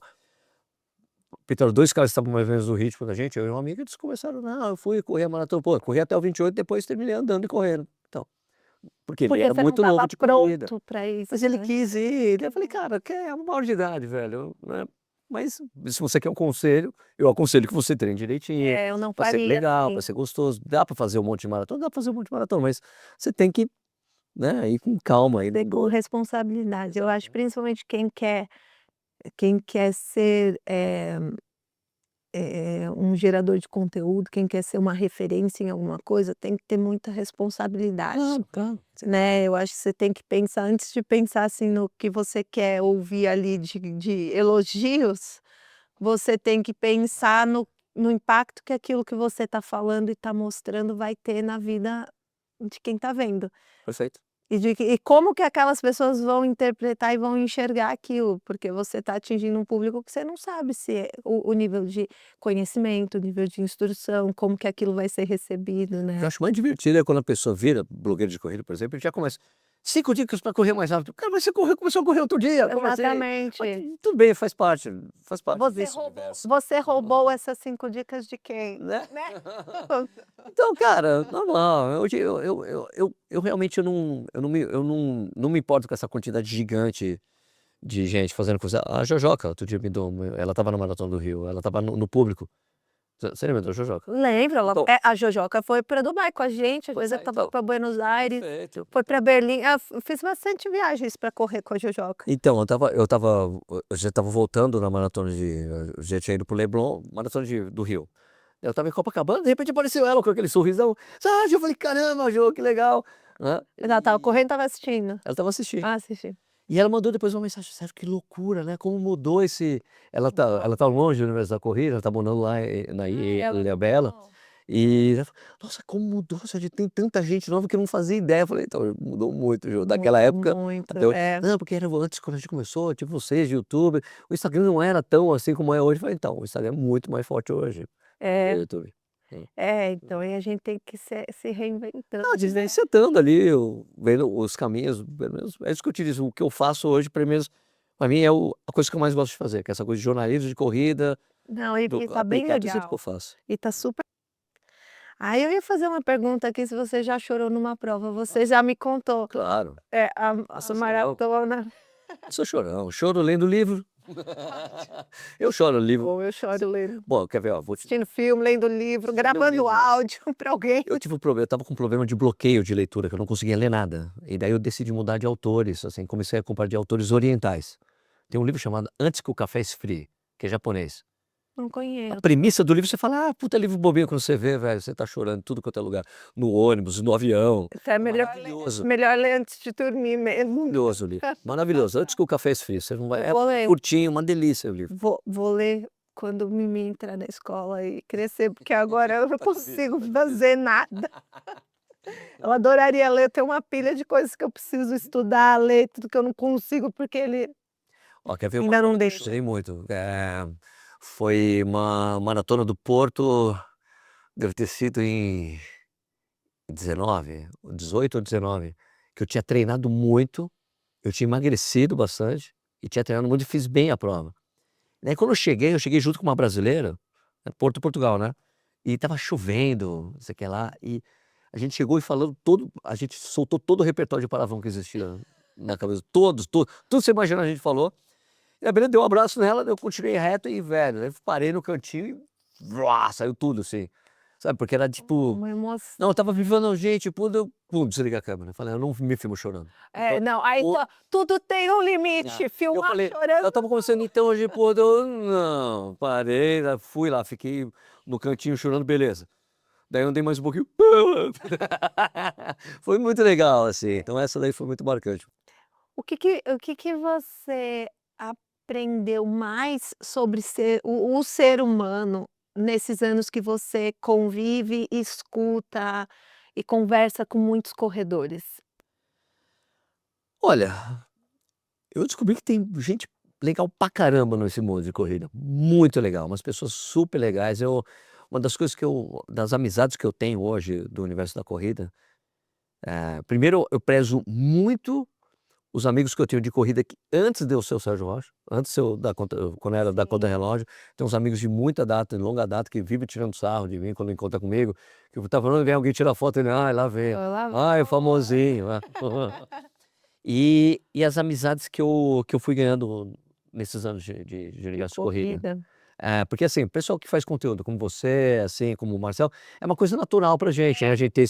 Speaker 2: Peter, 2 caras que estavam mais ou menos no ritmo da gente, eu e um amigo, eles começaram: "Não, eu fui correr a maratona", pô, corri até o 28, depois terminei andando e correndo. Então, porque ele
Speaker 1: Porque
Speaker 2: era
Speaker 1: você não
Speaker 2: muito novo
Speaker 1: estava
Speaker 2: de corrida,
Speaker 1: pronto para isso,
Speaker 2: mas ele
Speaker 1: né.
Speaker 2: quis ir, daí eu falei: "Cara, é uma maior de idade, velho, né, mas se você quer um conselho, eu aconselho que você treine direitinho,
Speaker 1: É, eu não
Speaker 2: pra ser
Speaker 1: faria
Speaker 2: legal, pra
Speaker 1: assim.
Speaker 2: ser gostoso. Dá pra fazer um monte de maratona? Dá pra fazer um monte de maratona, mas você tem que, né, ir com calma, ir
Speaker 1: Ser
Speaker 2: no
Speaker 1: com responsabilidade. Eu acho
Speaker 2: exatamente.
Speaker 1: principalmente quem quer ser, um gerador de conteúdo, quem quer ser uma referência em alguma coisa, tem que ter muita responsabilidade,
Speaker 2: Claro, claro.
Speaker 1: né. Eu acho que você tem que pensar antes de pensar, assim, no que você quer ouvir ali de elogios, você tem que pensar no impacto que aquilo que você está falando e está mostrando vai ter na vida de quem está vendo.
Speaker 2: Perfeito.
Speaker 1: E como que aquelas pessoas vão interpretar e vão enxergar aquilo, porque você está atingindo um público que você não sabe se é o nível de conhecimento, o nível de instrução, como que aquilo vai ser recebido,
Speaker 2: O que eu
Speaker 1: né.
Speaker 2: acho mais divertido é quando a pessoa vira blogueiro de corrida, por exemplo, e já começa: "5 dicas para correr mais rápido". Cara, mas você começou a correr outro dia, como assim? Mas
Speaker 1: Exatamente.
Speaker 2: tudo bem, faz parte desse universo,
Speaker 1: Você roubou essas 5 dicas de quem?
Speaker 2: né.
Speaker 1: Né.
Speaker 2: Então, cara, normal, hoje eu realmente eu não me importo com essa quantidade gigante de gente fazendo coisa. A Jojoca outro dia me deu ela estava na Maratona do Rio, ela estava no público. Você lembra da Jojoca?
Speaker 1: Lembro,
Speaker 2: Então
Speaker 1: a Jojoca foi para Dubai com a gente,
Speaker 2: pois
Speaker 1: depois ela
Speaker 2: é,
Speaker 1: estava
Speaker 2: então,
Speaker 1: para Buenos Aires,
Speaker 2: perfeito.
Speaker 1: foi para Berlim. Fiz bastante viagens para correr com a Jojoca.
Speaker 2: Então, eu já estava voltando na maratona eu já tinha ido para o Leblon, maratona do Rio. Eu estava em Copacabana, de repente apareceu ela com aquele sorrisão, "Sérgio", eu falei: "Caramba, Jô, que legal", né,
Speaker 1: Ela estava
Speaker 2: e
Speaker 1: correndo, estava assistindo?
Speaker 2: ela estava assistindo.
Speaker 1: Ah, assisti.
Speaker 2: E ela mandou depois uma mensagem: "Sérgio, que loucura, né, como mudou esse". Ela tá longe do universo da corrida, ela tá morando lá na
Speaker 1: Ah, ela
Speaker 2: Ilhabela,
Speaker 1: falou.
Speaker 2: e ela falou: "Nossa, como mudou, Sérgio, tem tanta gente nova que eu não fazia ideia". Eu falei: "Então, mudou muito, Jô, daquela
Speaker 1: Mudou
Speaker 2: época
Speaker 1: muito,
Speaker 2: até hoje".
Speaker 1: é.
Speaker 2: "Não, porque era antes, quando a gente começou, tipo vocês de YouTube, o Instagram não era tão assim como é hoje". Eu falei: "Então, o Instagram é muito mais forte hoje que o
Speaker 1: É,
Speaker 2: YouTube". Hum.
Speaker 1: então aí a gente tem que se reinventando,
Speaker 2: Ah,
Speaker 1: né.
Speaker 2: sentando ali, eu vendo os caminhos, pelo menos é isso que eu te disse, o que eu faço hoje pra mim é a coisa que eu mais gosto de fazer, que é essa coisa de jornalismo de corrida,
Speaker 1: Não, e tá bem
Speaker 2: aplicado do jeito que eu
Speaker 1: legal,
Speaker 2: faço.
Speaker 1: e tá super. Aí eu ia fazer uma pergunta aqui, se você já chorou numa prova, você
Speaker 2: Nossa,
Speaker 1: já me contou,
Speaker 2: claro, eu
Speaker 1: a
Speaker 2: sou chorão,
Speaker 1: maratona.
Speaker 2: eu sou chorão, choro lendo livro. Eu choro livro.
Speaker 1: Ou eu choro lendo,
Speaker 2: Bom, quer ver, ó,
Speaker 1: assistindo filme, lendo livro,
Speaker 2: preciso ler um
Speaker 1: gravando
Speaker 2: livro hoje.
Speaker 1: áudio para alguém.
Speaker 2: Eu estava com um problema de bloqueio de leitura, que eu não conseguia ler nada, e daí eu decidi mudar de autores, assim, comecei a comprar de autores orientais. Tem um livro chamado Antes que o Café Esfrie, que é japonês.
Speaker 1: Não
Speaker 2: A
Speaker 1: conheço.
Speaker 2: premissa do livro você fala: "Ah, puta livro bobinho", quando você vê, velho, você tá chorando em tudo quanto é lugar, no ônibus, no avião.
Speaker 1: Então é
Speaker 2: É maravilhoso,
Speaker 1: melhor ler antes de dormir mesmo.
Speaker 2: maravilhoso o livro, maravilhoso. Antes que o café esfrie, você não vai
Speaker 1: Eu
Speaker 2: é
Speaker 1: vou ler.
Speaker 2: curtinho, uma delícia o livro.
Speaker 1: Vou ler quando o Mimi entrar na escola e crescer, porque agora eu não
Speaker 2: Tá difícil,
Speaker 1: consigo
Speaker 2: tá difícil.
Speaker 1: fazer nada. Eu adoraria ler, eu tenho uma pilha de coisas que eu preciso estudar, ler, tudo que eu não consigo, porque ele
Speaker 2: Ó, quer ver uma
Speaker 1: ainda não
Speaker 2: prova que eu
Speaker 1: deixa.
Speaker 2: chorei muito? Foi uma maratona do Porto, deve ter sido em 19, 18 ou 19, que eu tinha treinado muito, eu tinha emagrecido bastante e tinha treinado muito e fiz bem a prova. Daí quando eu cheguei junto com uma brasileira, Porto, Portugal, né, e estava chovendo, não sei o que lá, e a gente chegou e falando todo a gente soltou todo o repertório de palavrão que existia na cabeça, tudo que você imaginar a gente falou. E a menina deu um abraço nela, daí eu continuei reto e, velho, eu parei no cantinho e vrá, saiu tudo assim, sabe, porque era tipo
Speaker 1: Uma
Speaker 2: não,
Speaker 1: emoção.
Speaker 2: eu estava vivendo, gente, quando eu pum, desliguei a câmera, falei: "Eu não me filmo chorando".
Speaker 1: É,
Speaker 2: Então,
Speaker 1: não, aí
Speaker 2: o
Speaker 1: tudo tem um
Speaker 2: ah,
Speaker 1: limite,
Speaker 2: eu
Speaker 1: filmar
Speaker 2: falei eu
Speaker 1: chorando
Speaker 2: estava começando então hoje, pô, eu não, parei, fui lá, fiquei no cantinho chorando, beleza. Daí eu andei mais um pouquinho, foi muito legal, assim, então essa daí foi muito marcante.
Speaker 1: o que que você aprendeu mais sobre ser o ser humano nesses anos que você convive, escuta e conversa com muitos corredores?
Speaker 2: Olha, eu descobri que tem gente legal pra caramba nesse mundo de corrida, muito legal, umas pessoas super legais, uma das coisas das amizades que eu tenho hoje do universo da corrida, primeiro eu prezo muito os amigos que eu tenho de corrida que antes de eu ser o Sérgio Rocha, antes de eu dar conta, quando eu era da conta
Speaker 1: Sim.
Speaker 2: relógio, tem uns amigos de muita data, de longa data, que vivem tirando sarro de mim quando encontra comigo, que eu tava falando, vem alguém tirar foto, ele: "Ai, lá vem,
Speaker 1: Lá
Speaker 2: ai, o famosinho, é". E as amizades que eu fui ganhando nesses anos de
Speaker 1: de
Speaker 2: negócio de corrida.
Speaker 1: corrida.
Speaker 2: Porque assim, o pessoal que faz conteúdo como você, assim, como o Marcelo, é uma coisa natural pra gente, né, a gente ter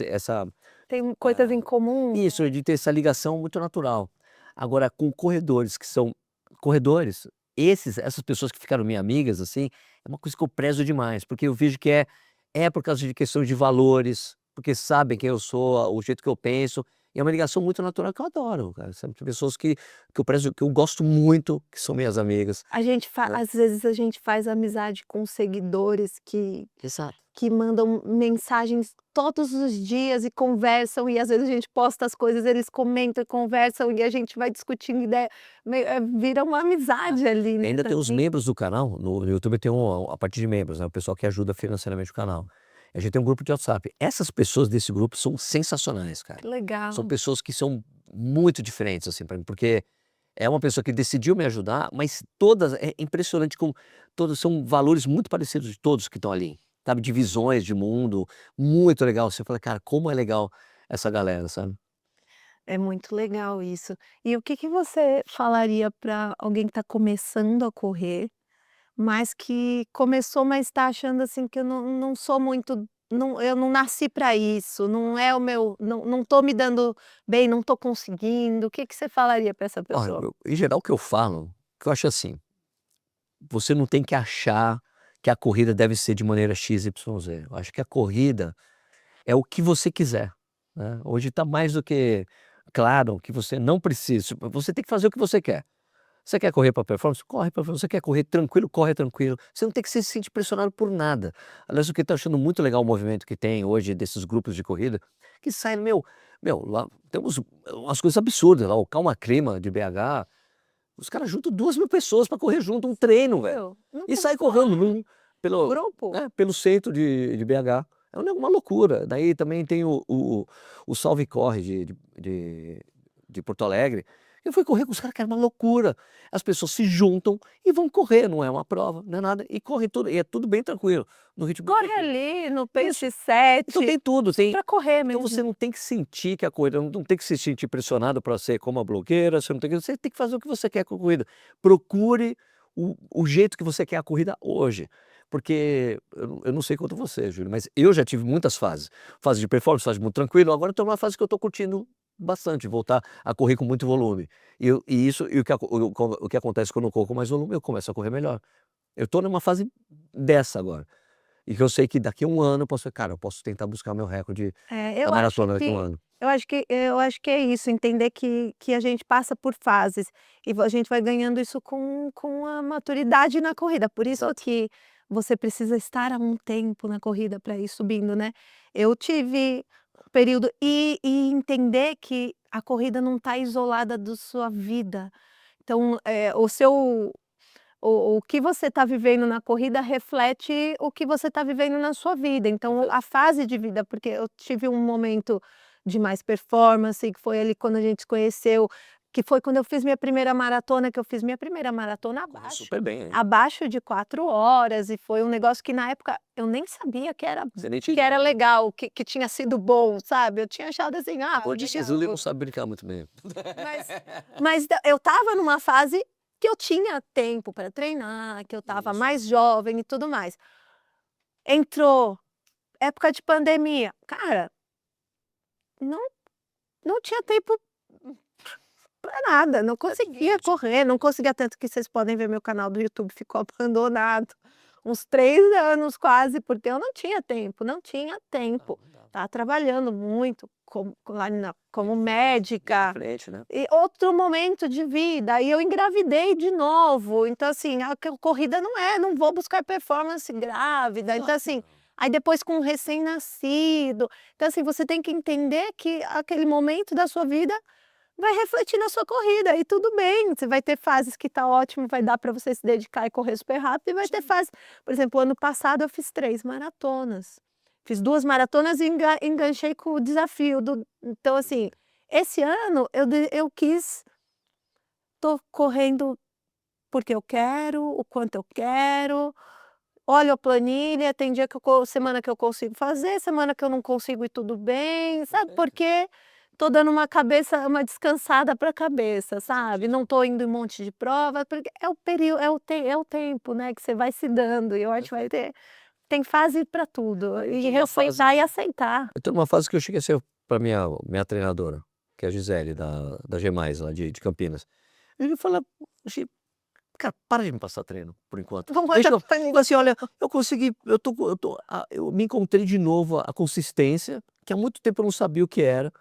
Speaker 2: essa
Speaker 1: Tem coisas em
Speaker 2: ah,
Speaker 1: comum, né.
Speaker 2: isso, de ter essa ligação muito natural. Agora com corredores que são corredores, essas pessoas que ficaram minhas amigas, assim, é uma coisa que eu prezo demais, porque eu vejo que é por causa de questões de valores, porque sabem quem eu sou, o jeito que eu penso, e é uma ligação muito natural que eu adoro, cara, sabe, tem pessoas que eu prezo, que eu gosto muito, que são minhas amigas,
Speaker 1: A gente fa
Speaker 2: né.
Speaker 1: às vezes a gente faz amizade com seguidores
Speaker 2: Exato.
Speaker 1: que mandam mensagens todos os dias e conversam, e às vezes a gente posta as coisas, eles comentam e conversam, e a gente vai discutindo ideia, vira uma amizade ali, né,
Speaker 2: Ainda tem os
Speaker 1: também.
Speaker 2: membros do canal, no YouTube tem a parte de membros, né, o pessoal que ajuda financeiramente o canal. A gente tem um grupo de WhatsApp. Essas pessoas desse grupo são sensacionais, cara.
Speaker 1: Que
Speaker 2: São
Speaker 1: legal.
Speaker 2: pessoas que são muito diferentes, assim, pra mim, porque é uma pessoa que decidiu me ajudar, mas todas é impressionante como todos são valores muito parecidos de todos que estão ali, sabe, de visões de mundo, muito legal. Você fala: "Cara, como é legal essa galera", sabe.
Speaker 1: É muito legal isso. E o que que você falaria para alguém que está começando a correr, mas que começou, mas está achando assim que eu não sou muito, não, eu não nasci para isso, não é o meu, não estou me dando bem, não estou conseguindo. O que que você falaria para essa
Speaker 2: Olha,
Speaker 1: pessoa?
Speaker 2: em geral o que eu falo, que eu acho assim, você não tem que achar que a corrida deve ser de maneira X, Y, Z. Eu acho que a corrida é o que você quiser, né. Hoje está mais do que claro que você não precisa, você tem que fazer o que você quer. Você quer correr para performance? Corre para performance. Você quer correr tranquilo? Corre tranquilo. Você não tem que se sentir pressionado por nada. Aliás, o que eu tô achando muito legal o movimento que tem hoje desses grupos de corrida, que saem, lá temos umas coisas absurdas lá, o Calma Clima de BH, os caras juntam 2.000 pessoas para correr junto, um treino, velho.
Speaker 1: Nunca
Speaker 2: E
Speaker 1: ouvi
Speaker 2: sai correndo
Speaker 1: falar. Um
Speaker 2: pelo,
Speaker 1: grupo?
Speaker 2: pelo centro de BH. É uma loucura. Daí também tem o Salve Corre de Porto Alegre. Eu fui correr com os caras, que era uma loucura. As pessoas se juntam e vão correr, não é uma prova, não é nada. E corre tudo, e é tudo bem tranquilo, no ritmo bem
Speaker 1: Corre
Speaker 2: tranquilo.
Speaker 1: ali no
Speaker 2: Isso.
Speaker 1: pace
Speaker 2: Então
Speaker 1: 7,
Speaker 2: tem tudo,
Speaker 1: só
Speaker 2: tem.
Speaker 1: para correr
Speaker 2: Então você
Speaker 1: mesmo.
Speaker 2: não tem que sentir que a corrida, não tem que se sentir pressionado para ser como a blogueira, você tem que fazer o que você quer com a corrida. Procure o jeito que você quer a corrida hoje, porque eu não sei quanto você, Júlio, mas eu já tive muitas fases. Fase de performance, fase muito tranquilo, agora eu estou numa fase que eu estou curtindo bastante, voltar a correr com muito volume. O que acontece quando eu corro com mais volume, eu começo a correr melhor. Eu estou numa fase dessa agora. E que eu sei que daqui a um ano eu posso, cara, eu posso tentar buscar meu recorde
Speaker 1: É,
Speaker 2: da maratona daqui a um ano.
Speaker 1: eu acho que é isso, entender que a gente passa por fases, e a gente vai ganhando isso com a maturidade na corrida, por isso
Speaker 2: Exato.
Speaker 1: que você precisa estar há um tempo na corrida para ir subindo, né. Eu tive período, e entender que a corrida não está isolada da sua vida. Então, o que você está vivendo na corrida reflete o que você está vivendo na sua vida, então a fase de vida, porque eu tive um momento de mais performance, que foi ali quando a gente se conheceu, que foi quando eu fiz minha primeira maratona, que eu fiz minha primeira maratona
Speaker 2: Correu super bem, hein.
Speaker 1: abaixo de 4 horas, e foi um negócio que na época eu nem sabia
Speaker 2: Você nem tinha
Speaker 1: que era
Speaker 2: ideia, né.
Speaker 1: legal, que tinha sido bom, sabe, eu tinha achado assim: "Ah,
Speaker 2: Como eu disse,
Speaker 1: legal".
Speaker 2: Zuli não sabe brincar muito bem.
Speaker 1: Mas eu estava numa fase que eu tinha tempo para treinar, que eu estava
Speaker 2: Isso.
Speaker 1: mais jovem e tudo mais. Entrou época de pandemia, cara, não não tinha tempo para nada, não conseguia
Speaker 2: Exatamente.
Speaker 1: correr, não conseguia, tanto que vocês podem ver meu canal do YouTube ficou abandonado uns 3 anos quase, porque eu não tinha tempo, não tinha
Speaker 2: Não,
Speaker 1: tempo.
Speaker 2: não dá.
Speaker 1: Estava trabalhando muito como
Speaker 2: Linha de
Speaker 1: médica.
Speaker 2: frente, né.
Speaker 1: E outro momento de vida, aí eu engravidei de novo, então assim, a corrida não vou buscar performance grávida, então
Speaker 2: Claro que
Speaker 1: assim,
Speaker 2: não.
Speaker 1: aí depois com um recém-nascido, então assim, você tem que entender que aquele momento da sua vida vai refletir na sua corrida, e tudo bem, você vai ter fases que tá ótimo, vai dar para você se dedicar e correr super rápido, e vai ter
Speaker 2: Sim.
Speaker 1: fases, por exemplo, ano passado eu fiz 3 maratonas, fiz 2 maratonas e enganchei com o desafio do, então assim, Esse ano eu quis tô correndo porque eu quero, o quanto eu quero, olho a planilha, tem dia que semana que eu consigo fazer, semana que eu não consigo e tudo bem, sabe,
Speaker 2: Perfeito.
Speaker 1: porque tô dando uma descansada para a cabeça, sabe, não tô indo em um monte de prova, porque é o período, é o tempo, né, que você vai se dando e eu acho que vai
Speaker 2: Perfeito.
Speaker 1: tem fase para tudo,
Speaker 2: Eu
Speaker 1: e
Speaker 2: tô numa fase
Speaker 1: respeitar e aceitar.
Speaker 2: eu tô numa fase que eu cheguei a ser pra minha treinadora, que é a Gisele da G+, lá de Campinas. Ele fala: "Gi, cara, para de me passar treino, por enquanto.
Speaker 1: Vamos
Speaker 2: Deixa
Speaker 1: olhar
Speaker 2: eu"
Speaker 1: pra planilha.
Speaker 2: fala assim: "Olha, eu consegui, eu me encontrei de novo a consistência, que há muito tempo eu não sabia o que era.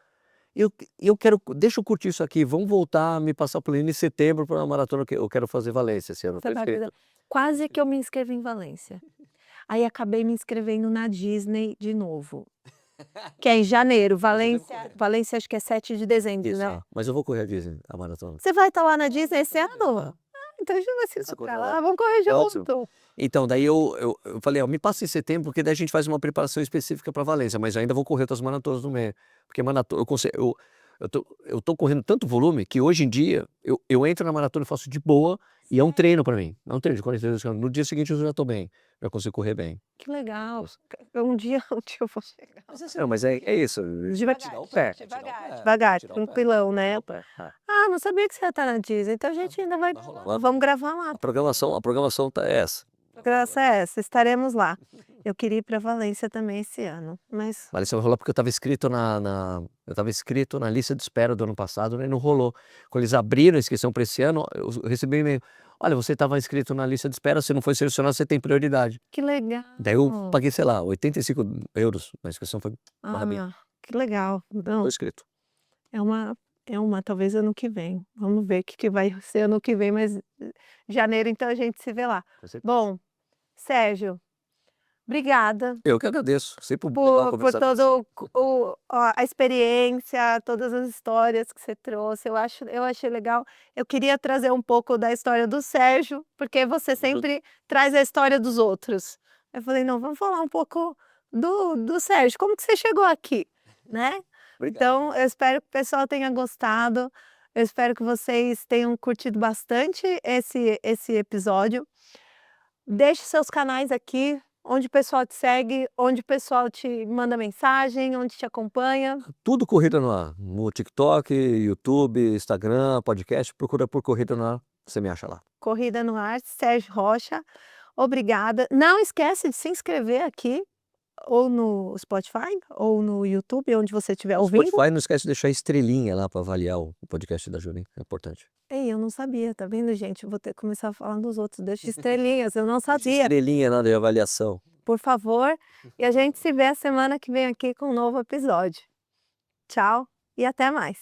Speaker 2: Eu quero deixa eu curtir isso aqui, vamos voltar a me passar planilha em setembro para uma maratona que eu quero fazer Valência esse ano".
Speaker 1: Você vai fazer
Speaker 2: Perfeito.
Speaker 1: quase que eu me inscrevo em Valência. Aí acabei me inscrevendo na Disney de novo, que é em janeiro,
Speaker 2: Mas eu devo
Speaker 1: Valência
Speaker 2: correr.
Speaker 1: Valência acho que é 7 de dezembro,
Speaker 2: Isso,
Speaker 1: né.
Speaker 2: mas eu vou correr a Disney, a maratona.
Speaker 1: Você vai estar lá na Disney esse
Speaker 2: Vou correr.
Speaker 1: ano? Ah, então a gente vai se
Speaker 2: Ah,
Speaker 1: encontrar
Speaker 2: correr lá.
Speaker 1: lá, vamos correr
Speaker 2: É ótimo.
Speaker 1: junto.
Speaker 2: Então, daí eu falei: "Ó, me passa em setembro, porque daí a gente faz uma preparação específica para Valência, mas ainda vou correr outras maratonas no meio". Porque eu tô correndo tanto volume que hoje em dia eu entro na maratona e faço de boa, e é um treino para mim, é um treino de 42 quilômetros. No dia seguinte eu já tô bem, já consigo correr bem.
Speaker 1: Que legal.
Speaker 2: Nossa.
Speaker 1: Um dia eu vou chegar.
Speaker 2: Mas é sério, mas é isso, vai tirar o pé, é tirar o
Speaker 1: Devagar,
Speaker 2: pé,
Speaker 1: devagar,
Speaker 2: tirar o pé,
Speaker 1: tranquilão,
Speaker 2: tirar
Speaker 1: né.
Speaker 2: o pé. É.
Speaker 1: Ah, não sabia que você ia estar na Disney, então a gente ainda vai
Speaker 2: Vai rolar.
Speaker 1: vamos gravar lá.
Speaker 2: A programação tá essa.
Speaker 1: Graça é essa, estaremos lá. Eu queria ir para Valência também esse ano, mas
Speaker 2: Mas isso vai rolar porque eu estava inscrito eu estava inscrito na lista de espera do ano passado, né, e não rolou. Quando eles abriram a inscrição para esse ano, eu recebi um e-mail: "Olha, você estava inscrito na lista de espera, você não foi selecionado, você tem prioridade".
Speaker 1: que legal.
Speaker 2: Daí eu paguei, sei lá, 85 euros, a inscrição foi uma rabinha.
Speaker 1: Ah, que legal.
Speaker 2: Tô
Speaker 1: Não,
Speaker 2: inscrito.
Speaker 1: é uma talvez ano que vem. Vamos ver o que que vai ser ano que vem, mas janeiro então a gente se vê lá.
Speaker 2: Com certeza.
Speaker 1: Bom, Sérgio, obrigada
Speaker 2: Eu que agradeço, sempre legal
Speaker 1: por
Speaker 2: conversar com você.
Speaker 1: todo a experiência, todas as histórias que você trouxe, eu achei legal. Eu queria trazer um pouco da história do Sérgio, porque você
Speaker 2: Tamo junto.
Speaker 1: sempre traz a história dos outros. Eu falei: "Não, vamos falar um pouco do Sérgio, como que você chegou aqui?", né.
Speaker 2: Obrigado,
Speaker 1: Então
Speaker 2: viu.
Speaker 1: eu espero que o pessoal tenha gostado, eu espero que vocês tenham curtido bastante esse episódio. Deixe seus canais aqui, onde o pessoal te segue, onde o pessoal te manda mensagem, onde te acompanha.
Speaker 2: Tudo Corrida no Ar, no TikTok, YouTube, Instagram, podcast, procura por Corrida no Ar, você me acha lá.
Speaker 1: Corrida no Ar, Sérgio Rocha, obrigada. Não esquece de se inscrever aqui, ou no Spotify, ou no YouTube, onde você estiver
Speaker 2: No
Speaker 1: ouvindo.
Speaker 2: Spotify não esquece de deixar estrelinha lá para avaliar o podcast da Júlia, hein, é importante.
Speaker 1: Ei, eu não sabia, tá vendo, gente? Eu vou ter que começar a falar dos outros, deixa estrelinhas, eu não
Speaker 2: Deixa
Speaker 1: sabia.
Speaker 2: estrelinha lá de avaliação.
Speaker 1: Por favor, e a gente se vê a semana que vem aqui com um novo episódio. Tchau e até mais.